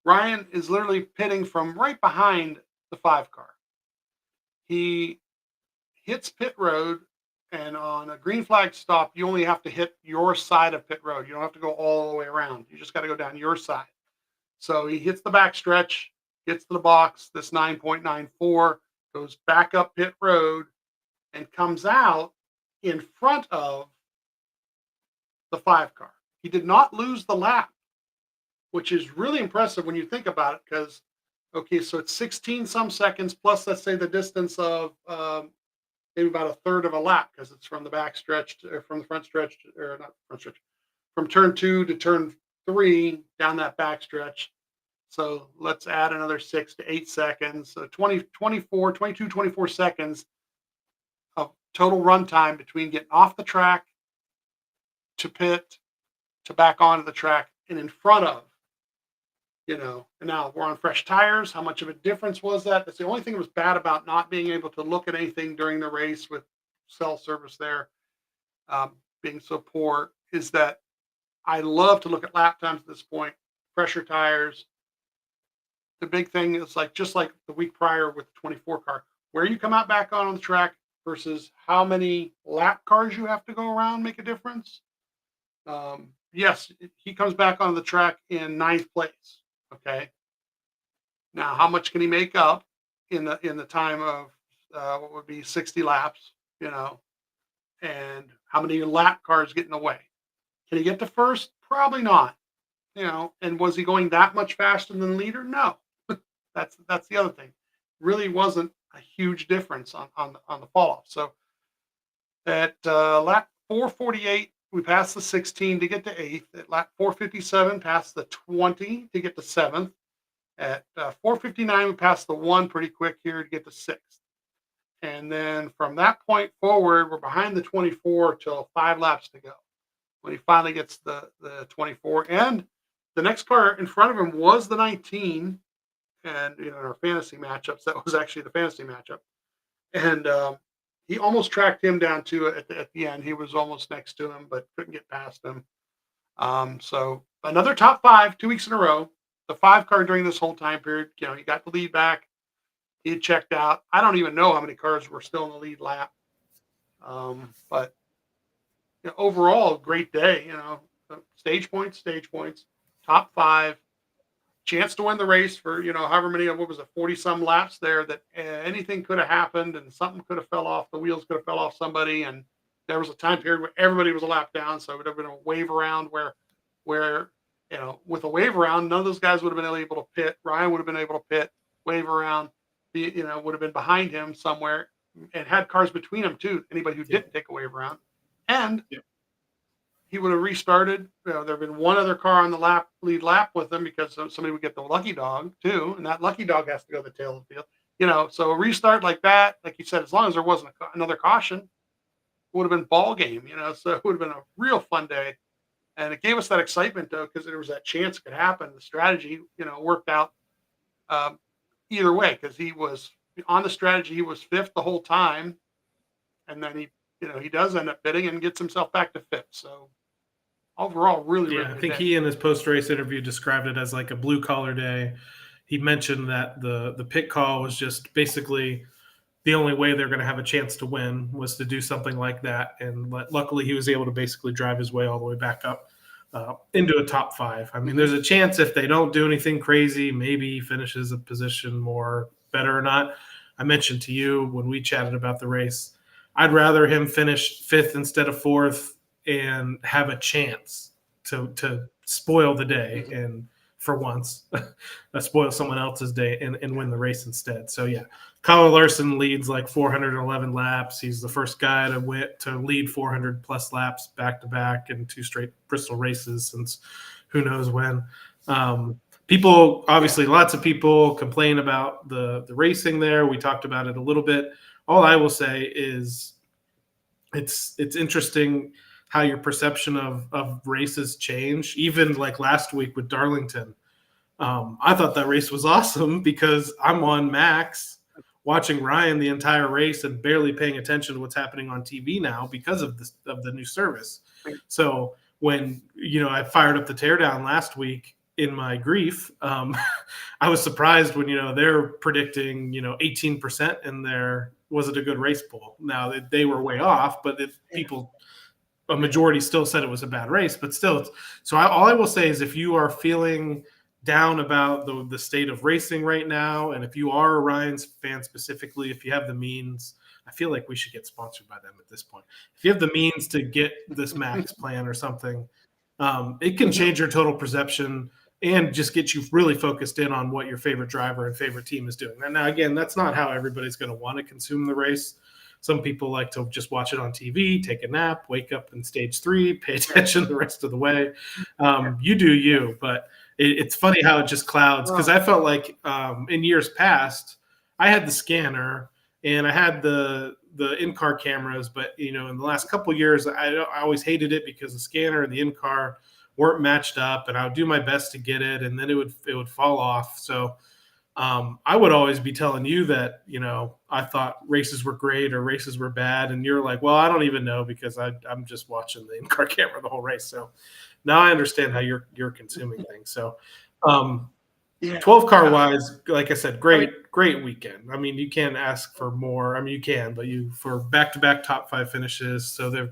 Speaker 5: Ryan is literally pitting from right behind the 5 car. He hits pit road, and on a green flag stop, you only have to hit your side of pit road. You don't have to go all the way around. You just got to go down your side. So he hits the back stretch, gets to the box, this 9.94, goes back up pit road, and comes out in front of the 5 car. He did not lose the lap, which is really impressive when you think about it, because Okay, so it's 16 some seconds plus, let's say, the distance of maybe about a third of a lap because it's from the back stretch or from the front stretch or not front stretch, from turn 2 to turn 3 down that back stretch. So let's add another 6 to 8 seconds. So 20, 24, 22, 24 seconds of total run time between getting off the track to pit to back onto the track and in front of, and now we're on fresh tires. How much of a difference was that? That's the only thing that was bad about not being able to look at anything during the race with cell service there being so poor is that I love to look at lap times at this point, pressure tires. The big thing is just like the week prior with the 24 car, where you come out back on the track versus how many lap cars you have to go around make a difference. Yes, he comes back on the track in 9th place. Okay. Now, how much can he make up in the time of what would be 60 laps? And how many lap cars get in the way? Can he get to first? Probably not. And was he going that much faster than the leader? No. That's the other thing. Really wasn't a huge difference on the fall off. So at lap 448, we passed the 16 to get to 8th. At lap 457, past the 20 to get to 7th. At 459, we passed the 1 pretty quick here to get to 6th. And then from that point forward, we're behind the 24 till 5 laps to go when he finally gets the 24. And the next car in front of him was the 19. And in our fantasy matchups, that was actually the fantasy matchup. And he almost tracked him down too at the end. He was almost next to him, but couldn't get past him. So another top 5, 2 weeks in a row. The 5 car during this whole time period, he got the lead back. He had checked out. I don't even know how many cars were still in the lead lap. But overall, great day. Stage points, top 5. Chance to win the race for however many, what was it, 40 some laps there, that anything could have happened and something could have fell off, the wheels could have fell off somebody, and there was a time period where everybody was a lap down, so it would have been a wave around where with a wave around, none of those guys would have been able to pit. Ryan would have been able to pit, wave around, would have been behind him somewhere and had cars between them too, anybody who didn't take a wave around, and he would have restarted. There had been one other car on the lead lap with him because somebody would get the lucky dog too, and that lucky dog has to go to the tail of the field. So a restart like that, like you said, as long as there wasn't another caution, it would have been ball game. So it would have been a real fun day, and it gave us that excitement though because there was that chance it could happen. The strategy, worked out either way because he was on the strategy. He was 5th the whole time, and then he does end up pitting and gets himself back to 5th. So overall, really
Speaker 4: I think he in his post-race interview described it as like a blue-collar day. He mentioned that the pit call was just basically the only way they're going to have a chance to win was to do something like that. And luckily, he was able to basically drive his way all the way back up into a top 5. I mean, there's a chance if they don't do anything crazy, maybe he finishes a position more better or not. I mentioned to you when we chatted about the race, I'd rather him finish 5th instead of 4th and have a chance to spoil the day and for once spoil someone else's day and win the race instead. So yeah, Kyle Larson leads like 411 laps. He's the first guy to lead 400 plus laps back to back in 2 straight Bristol races since who knows when. People, obviously lots of people complain about the racing there. We talked about it a little bit. All I will say is it's interesting how your perception of races change. Even like last week with Darlington, I thought that race was awesome because I'm on Max watching Ryan the entire race and barely paying attention to what's happening on TV now because of the new service. So when I fired up the teardown last week in my grief, I was surprised when they're predicting 18% in there. Was it a good race poll? Now they were way off, but a majority still said it was a bad race, but still. So all I will say is if you are feeling down about the state of racing right now, and if you are a Ryan's fan specifically, if you have the means, I feel like we should get sponsored by them at this point. If you have the means to get this Max plan or something, it can change your total perception and just get you really focused in on what your favorite driver and favorite team is doing. And now, again, that's not how everybody's going to want to consume the race. Some people like to just watch it on TV, take a nap, wake up in stage 3, pay attention the rest of the way. You do you, but it's funny how it just clouds, because I felt like in years past, I had the scanner and I had the in-car cameras, but in the last couple of years, I always hated it because the scanner and the in-car weren't matched up, and I would do my best to get it, and then it would fall off. So I would always be telling you that I thought races were great or races were bad, and you're like, well, I don't even know because I'm just watching the in-car camera the whole race. So now I understand how you're consuming things. So 12 car wise, like I said, great weekend. I mean, you can't ask for more. I mean, you can, but for back-to-back top 5 finishes. So they're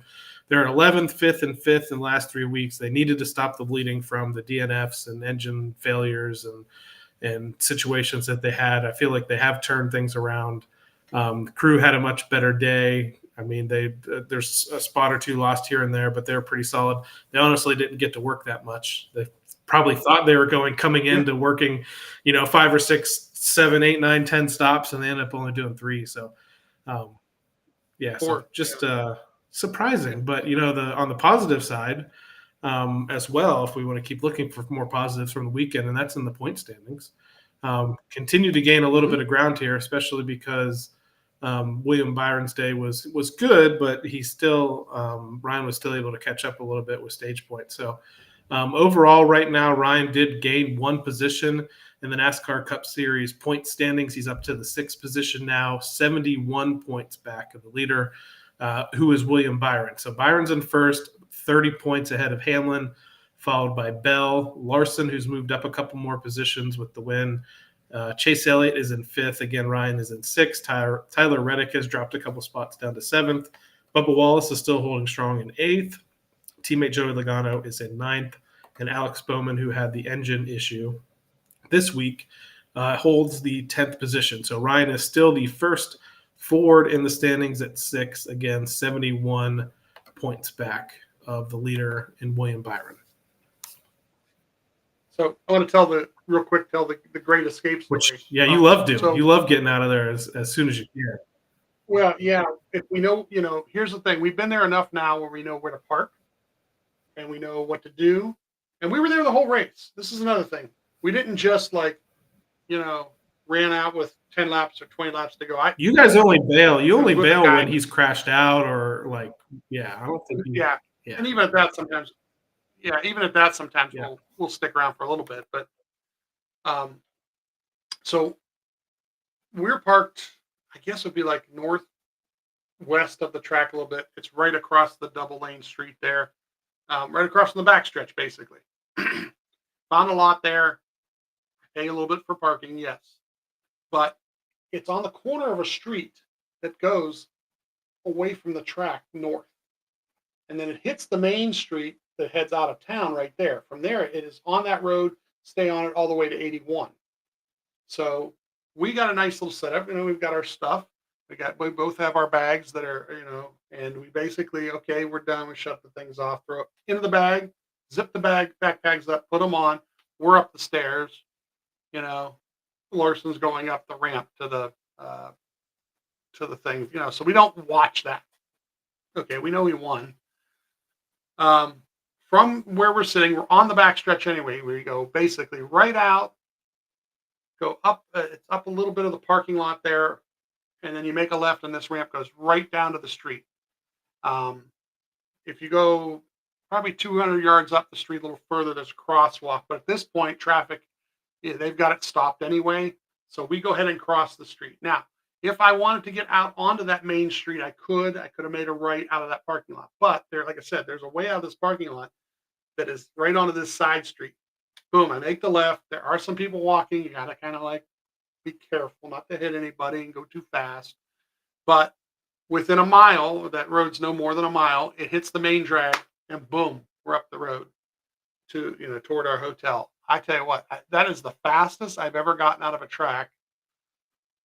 Speaker 4: at 11th, 5th, and 5th in the last 3 weeks. They needed to stop the bleeding from the DNFs and engine failures and situations that they had. I feel like they have turned things around. The crew had a much better day. I mean, there's a spot or two lost here and there, but they're pretty solid. They honestly didn't get to work that much. They probably thought they were coming into working, 5 or 6, 7, 8, 9, 10 stops, and they ended up only doing 3. So, so just surprising. But on the positive side, as well, if we want to keep looking for more positives from the weekend, and that's in the point standings, continue to gain a little bit of ground here, especially because William Byron's day was good, but Ryan was still able to catch up a little bit with stage points. So overall, right now, Ryan did gain 1 position in the NASCAR Cup Series point standings. He's up to the 6th position now, 71 points back of the leader, who is William Byron. So Byron's in first, 30 points ahead of Hamlin, followed by Bell. Larson, who's moved up a couple more positions with the win. Chase Elliott is in 5th. Again, Ryan is in 6th. Tyler Reddick has dropped a couple spots down to 7th. Bubba Wallace is still holding strong in 8th. Teammate Joey Logano is in 9th. And Alex Bowman, who had the engine issue this week, holds the 10th position. So Ryan is still the first Ford in the standings at 6, again, 71 points back of the leader in William Byron.
Speaker 5: So I want to tell the great escape story.
Speaker 4: Which, you love doing. So, you love getting out of there as soon as you can.
Speaker 5: Well, yeah. If we know, here's the thing. We've been there enough now where we know where to park and we know what to do. And we were there the whole race. This is another thing. We didn't just ran out with 10 laps or 20 laps to go.
Speaker 4: You guys only bail. You only bail when he's crashed out or I don't think.
Speaker 5: Yeah. And even at that sometimes. Yeah, even at that sometimes we'll stick around for a little bit. But so we're parked, I guess it would be like northwest of the track a little bit. It's right across the double lane street there, right across from the backstretch, basically. Found a lot there. Pay a little bit for parking, yes. But it's on the corner of a street that goes away from the track north. And then it hits the main street that heads out of town right there. From there, it is on that road, stay on it all the way to 81. So we got a nice little setup. We've got our stuff. We both have our bags that are, and we basically, okay, we're done. We shut the things off, throw it into the bag, zip the backpacks up, put them on. We're up the stairs, Larson's going up the ramp to the thing, so we don't watch that. Okay, we know he won. From where we're sitting, we're on the backstretch anyway. We go basically right out, go up. It's up a little bit of the parking lot there, and then you make a left, and this ramp goes right down to the street. If you go probably 200 yards up the street, a little further, there's a crosswalk. But at this point, traffic, they've got it stopped anyway. So we go ahead and cross the street. Now, if I wanted to get out onto that main street, I could have made a right out of that parking lot. But like I said, there's a way out of this parking lot that is right onto this side street. Boom, I make the left. There are some people walking. You got to kind of be careful not to hit anybody and go too fast. But within a mile, that road's no more than a mile, it hits the main drag and boom, we're up the road to, toward our hotel. I tell you what, that is the fastest I've ever gotten out of a track.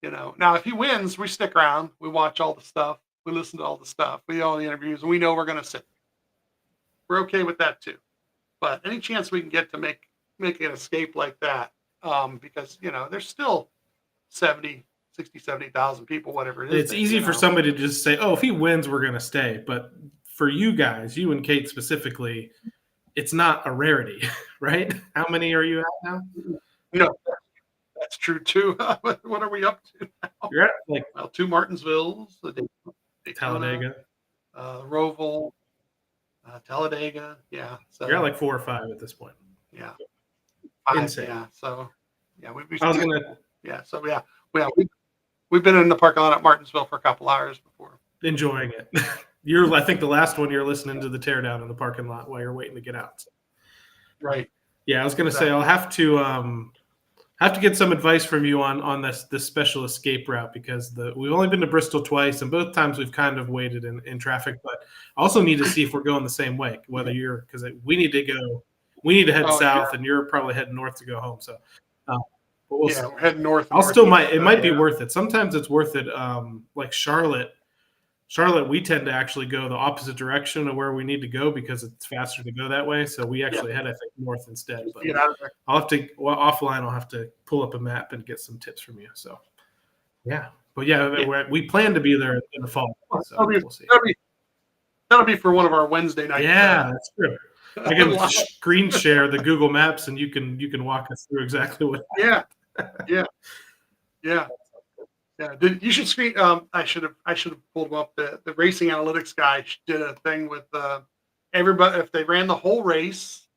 Speaker 5: Now if he wins, we stick around, we watch all the stuff, we listen to all the stuff, we do all the interviews, and we know we're going to sit. We're okay with that too. But any chance we can get to make make an escape like that, because there's still 70,000 people, whatever it is.
Speaker 4: It's easy for somebody to just say, "Oh, if he wins, we're going to stay." But for you guys, you and Kate specifically, it's not a rarity, right? How many are you at now?
Speaker 5: No, that's true too. What are we up to now?
Speaker 4: You're at like
Speaker 5: 2 Martinsvilles, the Daytona,
Speaker 4: Talladega.
Speaker 5: Roval, Talladega. Yeah, so
Speaker 4: You're at like 4 or 5 at this point.
Speaker 5: yeah, 5,
Speaker 4: Insane.
Speaker 5: yeah. So yeah,
Speaker 4: I was gonna
Speaker 5: we've been in the parking lot at Martinsville for a couple hours before.
Speaker 4: enjoying it. I think the last one you're listening to the teardown in the parking lot while you're waiting to get out. So.
Speaker 5: Right.
Speaker 4: Yeah, I was gonna say I'll have to get some advice from you on this special escape route, because we've only been to Bristol twice, and both times we've kind of waited in traffic. But I also need to see if we're going the same way. Whether because we need to head south, and you're probably heading north to go home. So, but we'll see.
Speaker 5: We're heading north.
Speaker 4: It might be worth it. Sometimes it's worth it. Like Charlotte, we tend to actually go the opposite direction of where we need to go because it's faster to go that way. So we actually head, I think, north instead. But
Speaker 5: Get out of there.
Speaker 4: I'll have to offline. I'll have to pull up a map and get some tips from you. So, yeah, but we plan to be there in the fall. So we'll see.
Speaker 5: That'll be for one of our Wednesday nights.
Speaker 4: Yeah, that's true. I can screen share the Google Maps, and you can walk us through exactly what.
Speaker 5: Yeah. You should screen. I should have pulled them up. The racing analytics guy did a thing with everybody. If they ran the whole race,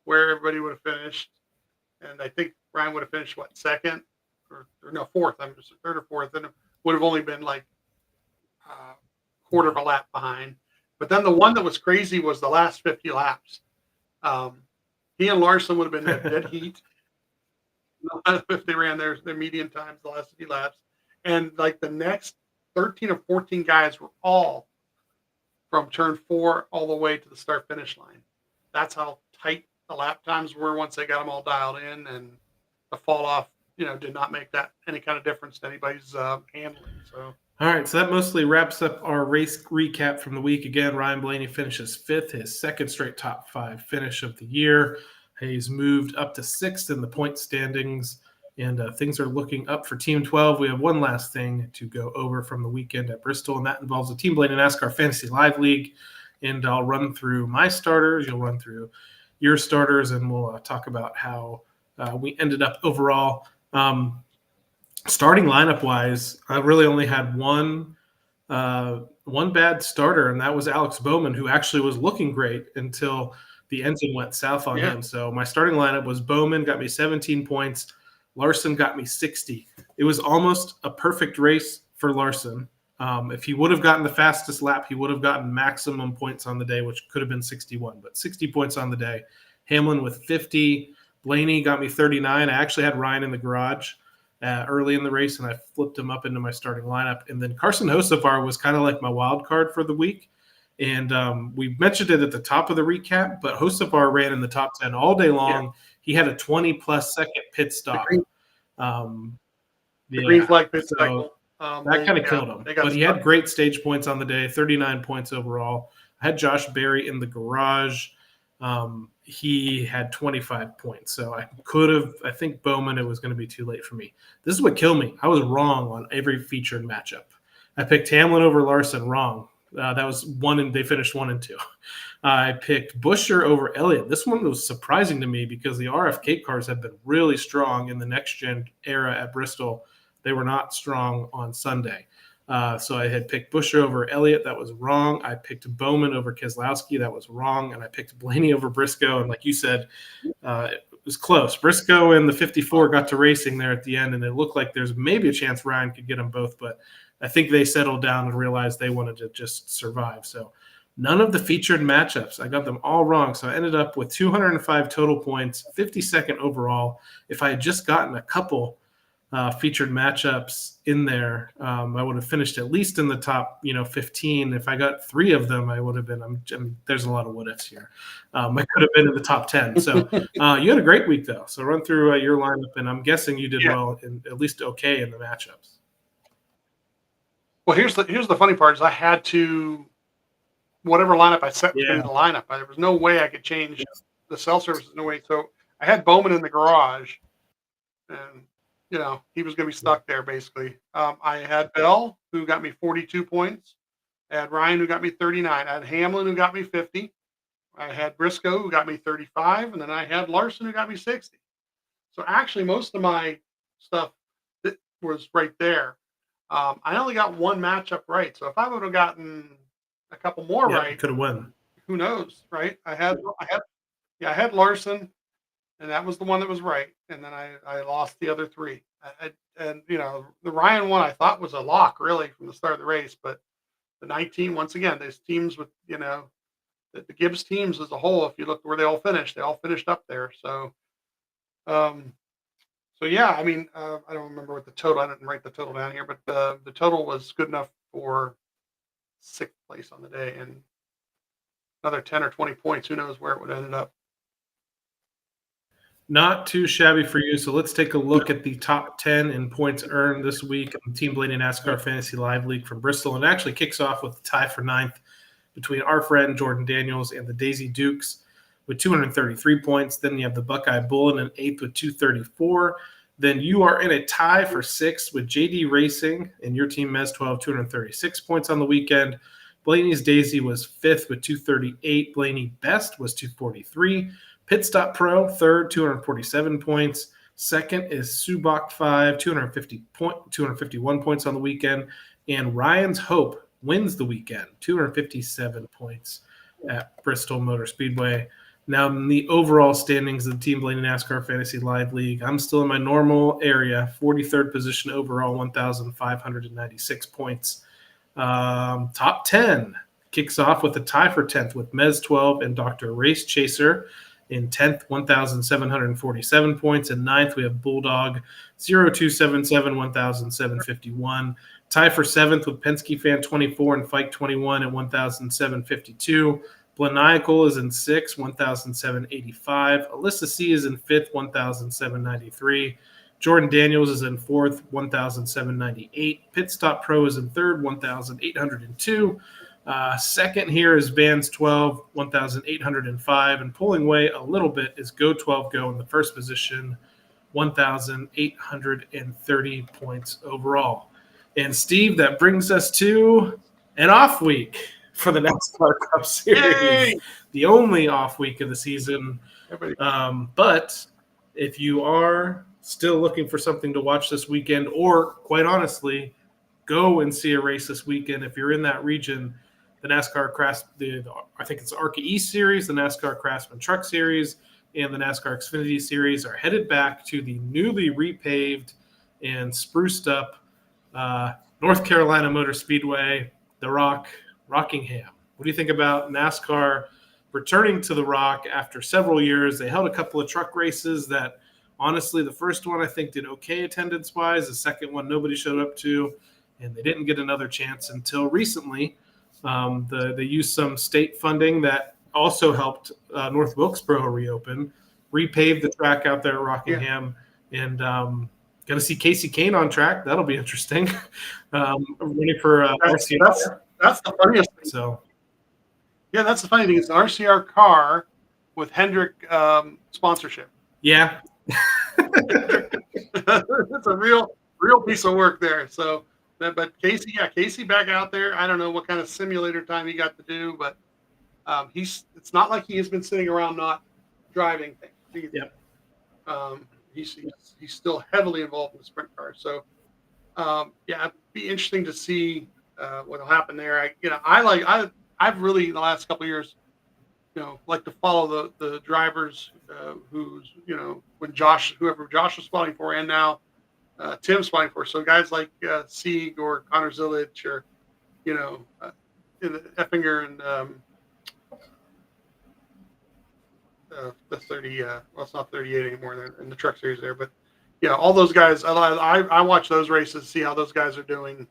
Speaker 5: where everybody would have finished, and I think Ryan would have finished second or no, fourth. I'm just third or fourth, and it would have only been like quarter of a lap behind. But then the one that was crazy was the last 50 laps. He and Larson would have been at dead heat if they ran their median times the last 50 laps. And like the next 13 or 14 guys were all from turn 4 all the way to the start finish line. That's how tight the lap times were once they got them all dialed in, and the fall off, did not make that any kind of difference to anybody's handling. So.
Speaker 4: All right, so that mostly wraps up our race recap from the week. Again, Ryan Blaney finishes 5th, his second straight top 5 finish of the year. He's moved up to 6th in the point standings, and things are looking up for Team 12. We have one last thing to go over from the weekend at Bristol, and that involves the Team Blaney NASCAR Fantasy Live League. And I'll run through my starters, you'll run through your starters, and we'll talk about how we ended up overall. Starting lineup-wise, I really only had one bad starter, and that was Alex Bowman, who actually was looking great until the engine went south on him. So my starting lineup was Bowman, got me 17 points. Larson got me 60. It was almost a perfect race for Larson. If he would have gotten the fastest lap, he would have gotten maximum points on the day, which could have been 61, but 60 points on the day. Hamlin with 50. Blaney got me 39. I actually had Ryan in the garage early in the race, and I flipped him up into my starting lineup. And then Carson Hocevar was kind of like my wild card for the week. And we mentioned it at the top of the recap, but Hocevar ran in the top 10 all day long. Yeah. He had a 20-plus second pit stop.
Speaker 5: The green flag pit cycle.
Speaker 4: That kind of killed him. But he had great stage points on the day, 39 points overall. I had Josh Berry in the garage. He had 25 points. So I think Bowman, it was going to be too late for me. This is what killed me. I was wrong on every featured matchup. I picked Hamlin over Larson, wrong. That was one, and they finished 1 and 2. I picked Buescher over Elliott. This one was surprising to me because the RFK cars have been really strong in the next gen era at Bristol. They were not strong on Sunday. So I had picked Buescher over Elliott. That was wrong. I picked Bowman over Keselowski. That was wrong. And I picked Blaney over Briscoe. And like you said, it was close. Briscoe and the 54 got to racing there at the end, and it looked like there's maybe a chance Ryan could get them both. But I think they settled down and realized they wanted to just survive. So none of the featured matchups, I got them all wrong. So I ended up with 205 total points, 52nd overall. If I had just gotten a couple featured matchups in there, I would have finished at least in the top 15. If I got 3 of them, I would have been there's a lot of what ifs here. I could have been in the top 10. So you had a great week though. So run through your lineup, and I'm guessing you did well, at least okay in the matchups.
Speaker 5: Well, here's the funny part is I had to, whatever lineup I set in the lineup, there was no way I could change the cell services. No way. So I had Bowman in the garage, and he was going to be stuck there basically. I had Bell, who got me 42 points. I had Ryan, who got me 39. I had Hamlin, who got me 50. I had Briscoe, who got me 35, and then I had Larson, who got me 60. So actually, most of my stuff that was right there. I only got one matchup right. So if I would have gotten a couple more right,
Speaker 4: could have won.
Speaker 5: Who knows, right? I had Larson, and that was the one that was right, and then I lost the other three. And the Ryan one I thought was a lock really from the start of the race, but the 19 once again, these teams with the Gibbs teams as a whole. If you look where they all finished up there. So, yeah, I mean, I don't remember what the total. I didn't write the total down here, but the total was good enough for 6th place on the day, and another 10 or 20 points. Who knows where it would have ended up.
Speaker 4: Not too shabby for you. So let's take a look at the top 10 in points earned this week in the Team Blaney NASCAR Fantasy Live League from Bristol. And it actually kicks off with a tie for 9th between our friend Jordan Daniels and the Daisy Dukes with 233 points. Then you have the Buckeye Bull in 8th with 234. Then you are in a tie for 6th with JD Racing and your team Mez 12, 236 points on the weekend. Blaney's Daisy was 5th with 238. Blaney Best was 243. Pit Stop Pro, 3rd, 247 points. 2nd is Subak 5, 251 points on the weekend. And Ryan's Hope wins the weekend, 257 points at Bristol Motor Speedway. Now, in the overall standings of the Team Blaney NASCAR Fantasy Live League, I'm still in my normal area, 43rd position overall, 1,596 points. Top 10 kicks off with a tie for 10th with Mez 12 and Dr. Race Chaser. In 10th, 1,747 points. In 9th, we have Bulldog 0277, 1,751. Tie for 7th with Penske Fan 24 and Fike 21 at 1,752. Blaniacal is in 6th, 1,785. Alyssa C is in 5th, 1,793. Jordan Daniels is in 4th, 1,798. Pit Stop Pro is in 3rd, 1,802. Second here is Vans 12, 1,805. And pulling away a little bit is Go 12 Go in the first position, 1,830 points overall. And Steve, that brings us to an off week for the NASCAR Cup Series. Yay! The only off week of the season. But if you are still looking for something to watch this weekend, or quite honestly, go and see a race this weekend, if you're in that region, the NASCAR I think it's the ARCA East Series, the NASCAR Craftsman Truck Series, and the NASCAR Xfinity Series are headed back to the newly repaved and spruced up North Carolina Motor Speedway, the Rockingham. What do you think about NASCAR returning to the Rock after several years? They held a couple of truck races that, honestly, the first one I think did okay attendance-wise. The second one nobody showed up to, and they didn't get another chance until recently. They used some state funding that also helped North Wilkesboro reopen, repaved the track out there at Rockingham, and going to see Casey Kane on track. That'll be interesting. Running for RCR.
Speaker 5: That's the funniest thing.
Speaker 4: So,
Speaker 5: yeah, that's the funny thing. It's an RCR car with Hendrick sponsorship.
Speaker 4: Yeah.
Speaker 5: It's a real piece of work there. So, but Casey back out there. I don't know what kind of simulator time he got to do, but it's not like he has been sitting around not driving things.
Speaker 4: Yeah.
Speaker 5: He's still heavily involved in the sprint car. So, it'd be interesting to see what'll happen there. I've really in the last couple of years, like to follow the drivers who's when whoever Josh was spotting for, and now Tim's spotting for. So guys like Sieg or Connor Zillage or Effinger and the 30. Well, it's not 38 anymore in the truck series there, but all those guys. I watch those races, see how those guys are doing,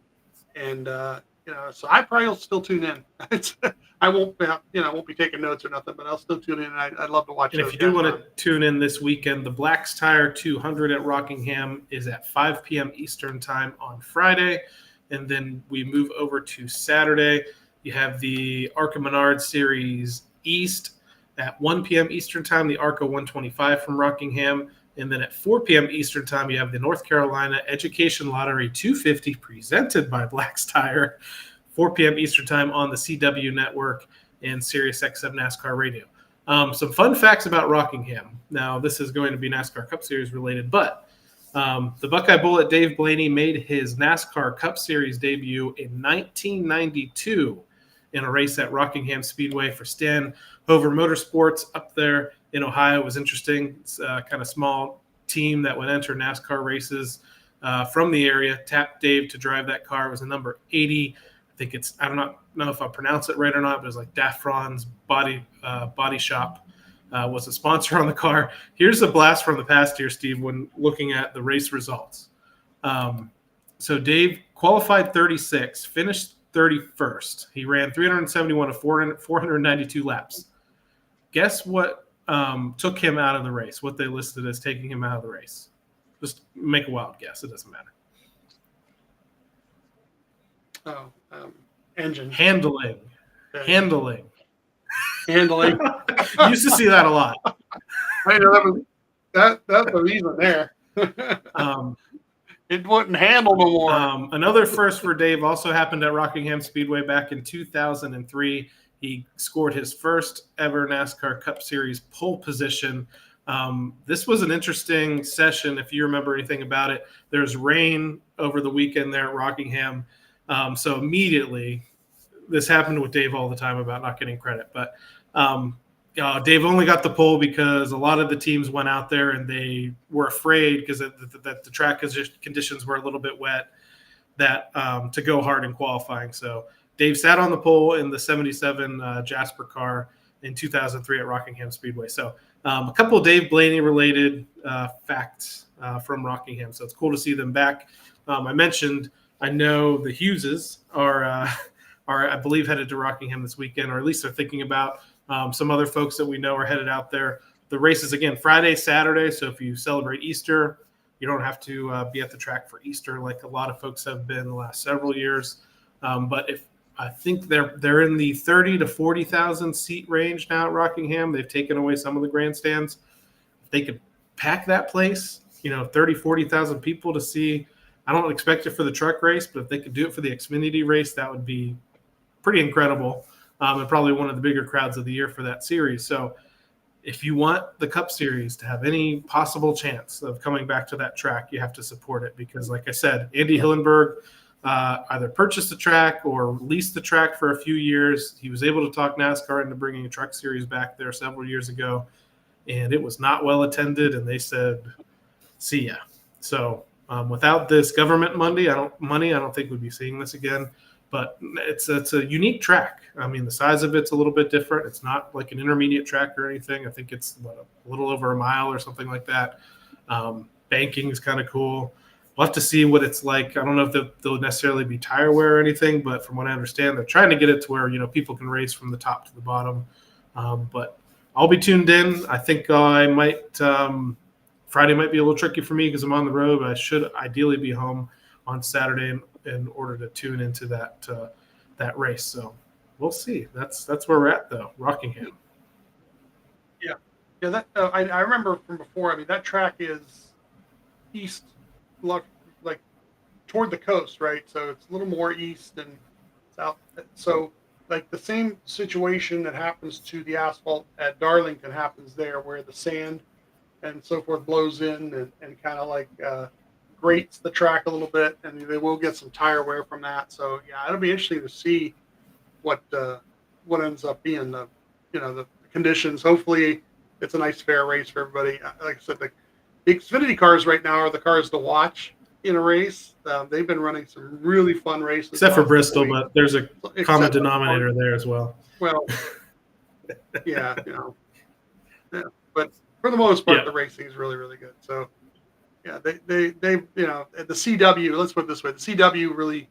Speaker 5: and so I probably will still tune in. I won't be taking notes or nothing, but I'll still tune in. I'd love to watch.
Speaker 4: And if you do want to tune in this weekend, the Black's Tire 200 at Rockingham is at 5 p.m. Eastern time on Friday, and then we move over to Saturday. You have the ARCA Menard Series East At 1 p.m. Eastern Time, the ARCA 125 from Rockingham. And then at 4 p.m. Eastern Time, you have the North Carolina Education Lottery 250 presented by Black's Tire, 4 p.m. Eastern Time on the CW network and Sirius XM NASCAR Radio. Some fun facts about Rockingham. Now, this is going to be NASCAR Cup Series related, but the Buckeye Bullet Dave Blaney made his NASCAR Cup Series debut in 1992 in a race at Rockingham Speedway for Stan Hover Motorsports up there in Ohio. It was interesting. It's a kind of small team that would enter NASCAR races from the area. Tapped Dave to drive that car. It was a number 80. I think it's, I don't know if I pronounce it right or not, but it was like Dafron's Body Shop was a sponsor on the car. Here's a blast from the past here, Steve, when looking at the race results. So Dave qualified 36, finished 31st. He ran 371 of 492 laps. Guess what took him out of the race, what they listed as taking him out of the race? Just make a wild guess. It doesn't matter.
Speaker 5: Engine.
Speaker 4: Handling.
Speaker 5: Handling.
Speaker 4: You used to see that a lot.
Speaker 5: I know that's the reason there. It wouldn't handle no more.
Speaker 4: Another first for Dave also happened at Rockingham Speedway back in 2003. He scored his first ever NASCAR Cup Series pole position. This was an interesting session, if you remember anything about it. There's rain over the weekend there at Rockingham. So immediately, this happened with Dave all the time about not getting credit. But Dave only got the pole because a lot of the teams went out there and they were afraid because that the track conditions were a little bit wet that to go hard in qualifying. So Dave sat on the pole in the 77 Jasper car in 2003 at Rockingham Speedway. So a couple of Dave Blaney related facts from Rockingham. So it's cool to see them back. I mentioned, I know the Hugheses are, I believe, headed to Rockingham this weekend, or at least they're thinking about. Some other folks that we know are headed out there. The race is, again, Friday, Saturday. So if you celebrate Easter, you don't have to be at the track for Easter like a lot of folks have been the last several years. But if I think they're in the 30 to 40,000 seat range now at Rockingham. They've taken away some of the grandstands. If they could pack that place, 30, 40,000 people to see. I don't expect it for the truck race, but if they could do it for the Xfinity race, that would be pretty incredible. And probably one of the bigger crowds of the year for that series. So if you want the Cup Series to have any possible chance of coming back to that track, you have to support it because, like I said, Andy Hillenberg either purchased the track or leased the track for a few years. He was able to talk NASCAR into bringing a truck series back there several years ago, and it was not well attended, and they said, see ya. So without this government money, I don't think we'd be seeing this again. But it's a unique track. I mean, the size of it's a little bit different. It's not like an intermediate track or anything. I think it's a little over a mile or something like that. Banking is kind of cool. We'll have to see what it's like. I don't know if they'll necessarily be tire wear or anything, but from what I understand, they're trying to get it to where people can race from the top to the bottom. But I'll be tuned in. I think I might Friday might be a little tricky for me because I'm on the road, but I should ideally be home on Saturday in order to tune into that race. So we'll see. That's where we're at, though. Rockingham.
Speaker 5: Yeah. That I remember from before. I mean, that track is east, like toward the coast, right? So it's a little more east and south. So like the same situation that happens to the asphalt at Darlington happens there, where the sand and so forth blows in and kind of like grates the track a little bit, and they will get some tire wear from that. So yeah, it'll be interesting to see what ends up being the conditions. Hopefully it's a nice fair race for everybody. Like I said, the Xfinity cars right now are the cars to watch in a race. They've been running some really fun races,
Speaker 4: except for Bristol, but there's a common denominator there as well.
Speaker 5: Well, yeah, but for the most part, the racing is really, really good. So yeah, they at the CW, let's put it this way, the CW really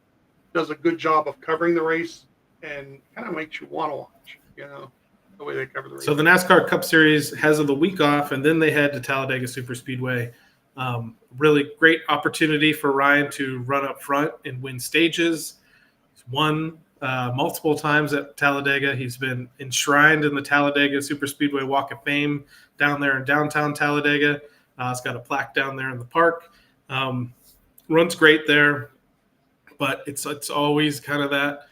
Speaker 5: does a good job of covering the race and kind of makes you want to watch, the way they cover the race.
Speaker 4: So the NASCAR Cup Series has the week off, and then they head to Talladega Superspeedway. Really great opportunity for Ryan to run up front and win stages. He's won multiple times at Talladega. He's been enshrined in the Talladega Super Speedway Walk of Fame down there in downtown Talladega. It's got a plaque down there in the park. Runs great there, but it's always kind of that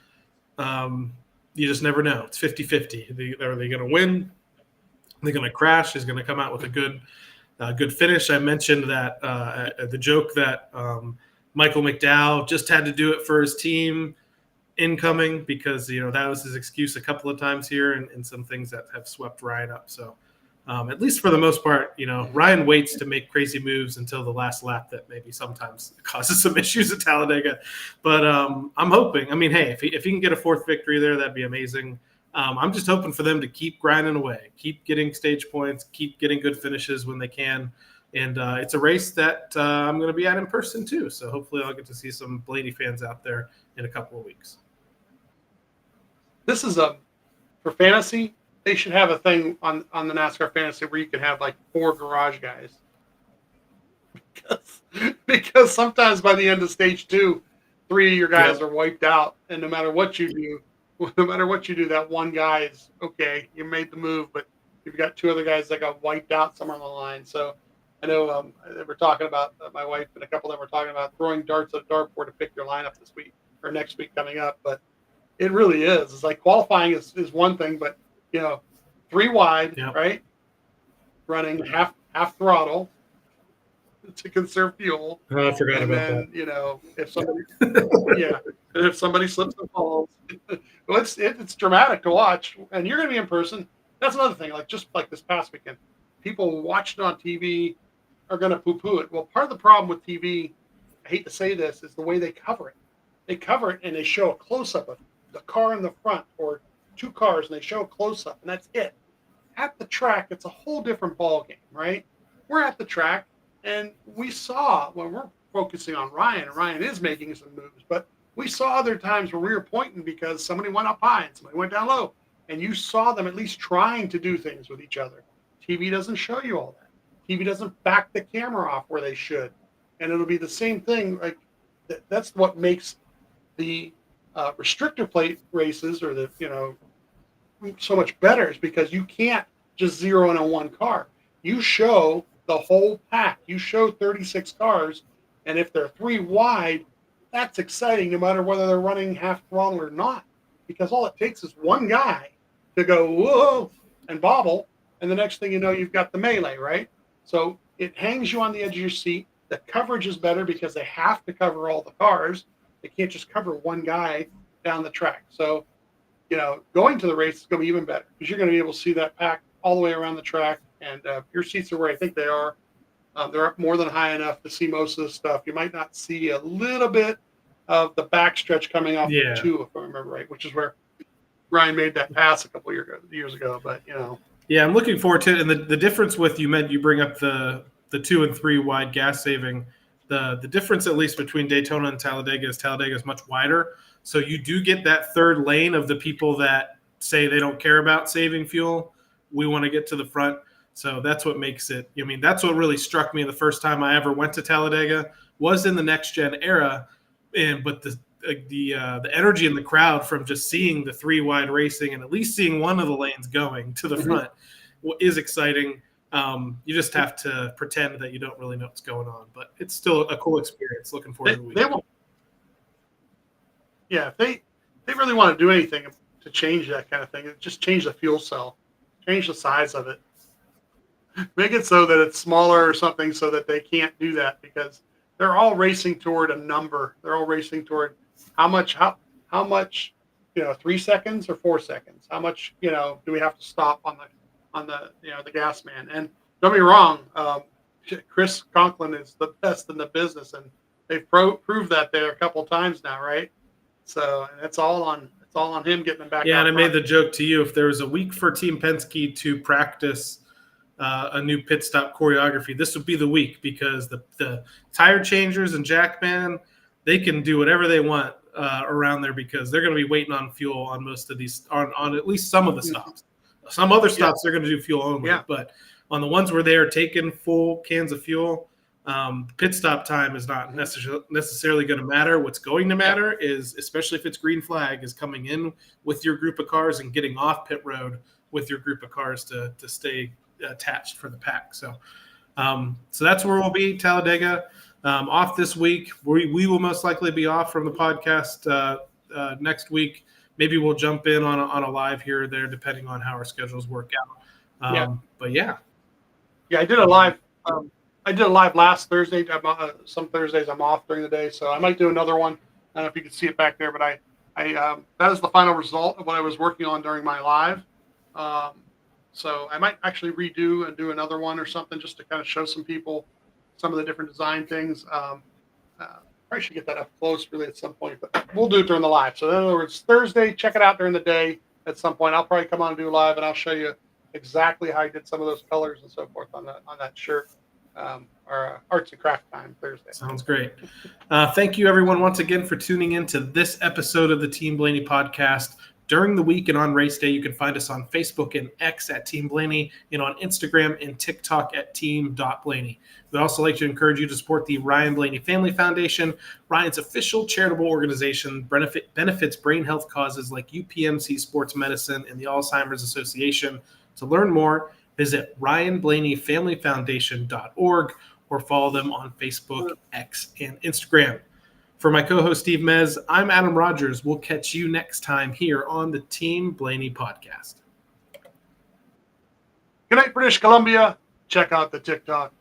Speaker 4: you just never know. It's 50-50. Are they going to win? Are they going to crash? Is going to come out with a good finish? I mentioned that the joke that Michael McDowell just had to do it for his team incoming because that was his excuse a couple of times here, and some things that have swept Ryan up. So at least for the most part, Ryan waits to make crazy moves until the last lap that maybe sometimes causes some issues at Talladega. But I'm hoping. I mean, hey, if he can get a fourth victory there, that'd be amazing. I'm just hoping for them to keep grinding away, keep getting stage points, keep getting good finishes when they can. And it's a race that I'm going to be at in person too. So hopefully I'll get to see some Blaney fans out there in a couple of weeks.
Speaker 5: This is for fantasy. They should have a thing on the NASCAR fantasy where you can have like 4 garage guys. Because sometimes by the end of stage 2, 3 of your guys are wiped out, and no matter what you do, that one guy is okay. You made the move, but you've got 2 other guys that got wiped out somewhere on the line. So I know they were talking about my wife and a couple of them were talking about throwing darts at a dartboard to pick your lineup this week or next week coming up. But it really is. It's like qualifying is one thing, but 3 wide, right? Running half throttle to conserve fuel.
Speaker 4: Oh, I forgot about
Speaker 5: that. If somebody slips and falls, well, it's dramatic to watch, and you're going to be in person. That's another thing. Just like this past weekend, people who watched it on TV are going to poo-poo it. Well, part of the problem with TV, I hate to say this, is the way they cover it. They cover it and they show a close-up of the car in the front or 2 cars, and they show a close-up, and that's it. At the track, it's a whole different ball game, right? We're at the track, and we saw when we're focusing on Ryan, and Ryan is making some moves, but we saw other times where we were pointing because somebody went up high and somebody went down low, and you saw them at least trying to do things with each other. TV doesn't show you all that. TV doesn't back the camera off where they should, and it'll be the same thing. Like that's what makes the restrictor plate races or so much better is because you can't just zero in on one car. You show the whole pack. You show 36 cars, and if they're 3 wide, that's exciting no matter whether they're running half throttle or not, because all it takes is one guy to go whoa and bobble, and the next thing you know, you've got the melee, right? So it hangs you on the edge of your seat. The coverage is better because they have to cover all the cars. They can't just cover one guy down the track. So going to the race is going to be even better because you're going to be able to see that pack all the way around the track, and your seats are where I think they are. They're up more than high enough to see most of the stuff. You might not see a little bit of the backstretch coming off the 2, if I remember right, which is where Ryan made that pass a couple years ago. But
Speaker 4: yeah, I'm looking forward to it. And the difference with you bring up the 2 and 3 wide gas saving. The difference, at least between Daytona and Talladega, is much wider. So you do get that third lane of the people that say they don't care about saving fuel. We want to get to the front. So that's what makes it. I mean, that's what really struck me the first time I ever went to Talladega was in the next gen era, but the energy in the crowd from just seeing the 3 wide racing and at least seeing one of the lanes going to the front is exciting. You just have to pretend that you don't really know what's going on, but it's still a cool experience. Looking forward to the weekend.
Speaker 5: If they really want to do anything to change that kind of thing, just change the fuel cell, change the size of it, make it so that it's smaller or something so that they can't do that, because they're all racing toward a number. They're all racing toward how much, 3 seconds or 4 seconds? How much, do we have to stop on the gas man? And don't be wrong, Chris Conklin is the best in the business, and they've proved that there a couple times now, right? So it's all on him getting them back.
Speaker 4: Yeah, and I made the joke to you, if there was a week for Team Penske to practice a new pit stop choreography, this would be the week, because the tire changers and Jackman, they can do whatever they want around there, because they're going to be waiting on fuel on most of these, on at least some of the stops. Some other stops they're going to do fuel only, but on the ones where they are taking full cans of fuel, Pit stop time is not necessarily going to matter. What's going to matter is, especially if it's green flag, is coming in with your group of cars and getting off pit road with your group of cars to stay attached for the pack. So that's where we'll be, Talladega. Off this week. We will most likely be off from the podcast next week. Maybe we'll jump in on a live here or there, depending on how our schedules work out. But yeah,
Speaker 5: I did a live. I did a live last Thursday. Some Thursdays I'm off during the day, so I might do another one. I don't know if you can see it back there, but I that is the final result of what I was working on during my live. So I might actually redo and do another one or something just to kind of show some people some of the different design things. Probably should get that up close really at some point, but we'll do it during the live. So in other words, Thursday, check it out during the day at some point. I'll probably come on and do live, and I'll show you exactly how I did some of those colors and so forth on that shirt. Our arts and craft time Thursday.
Speaker 4: Sounds great. Thank you, everyone, once again for tuning in to this episode of the Team Blaney podcast. During the week and on race day, you can find us on Facebook and X at Team Blaney, and on Instagram and TikTok at team.blaney. We'd also like to encourage you to support the Ryan Blaney Family Foundation, Ryan's official charitable organization, benefits brain health causes like UPMC Sports Medicine and the Alzheimer's Association. To learn more, visit ryanblaneyfamilyfoundation.org or follow them on Facebook, X, and Instagram. For my co-host, Steve Mez, I'm Adam Rogers. We'll catch you next time here on the Team Blaney podcast.
Speaker 5: Good night, British Columbia. Check out the TikTok.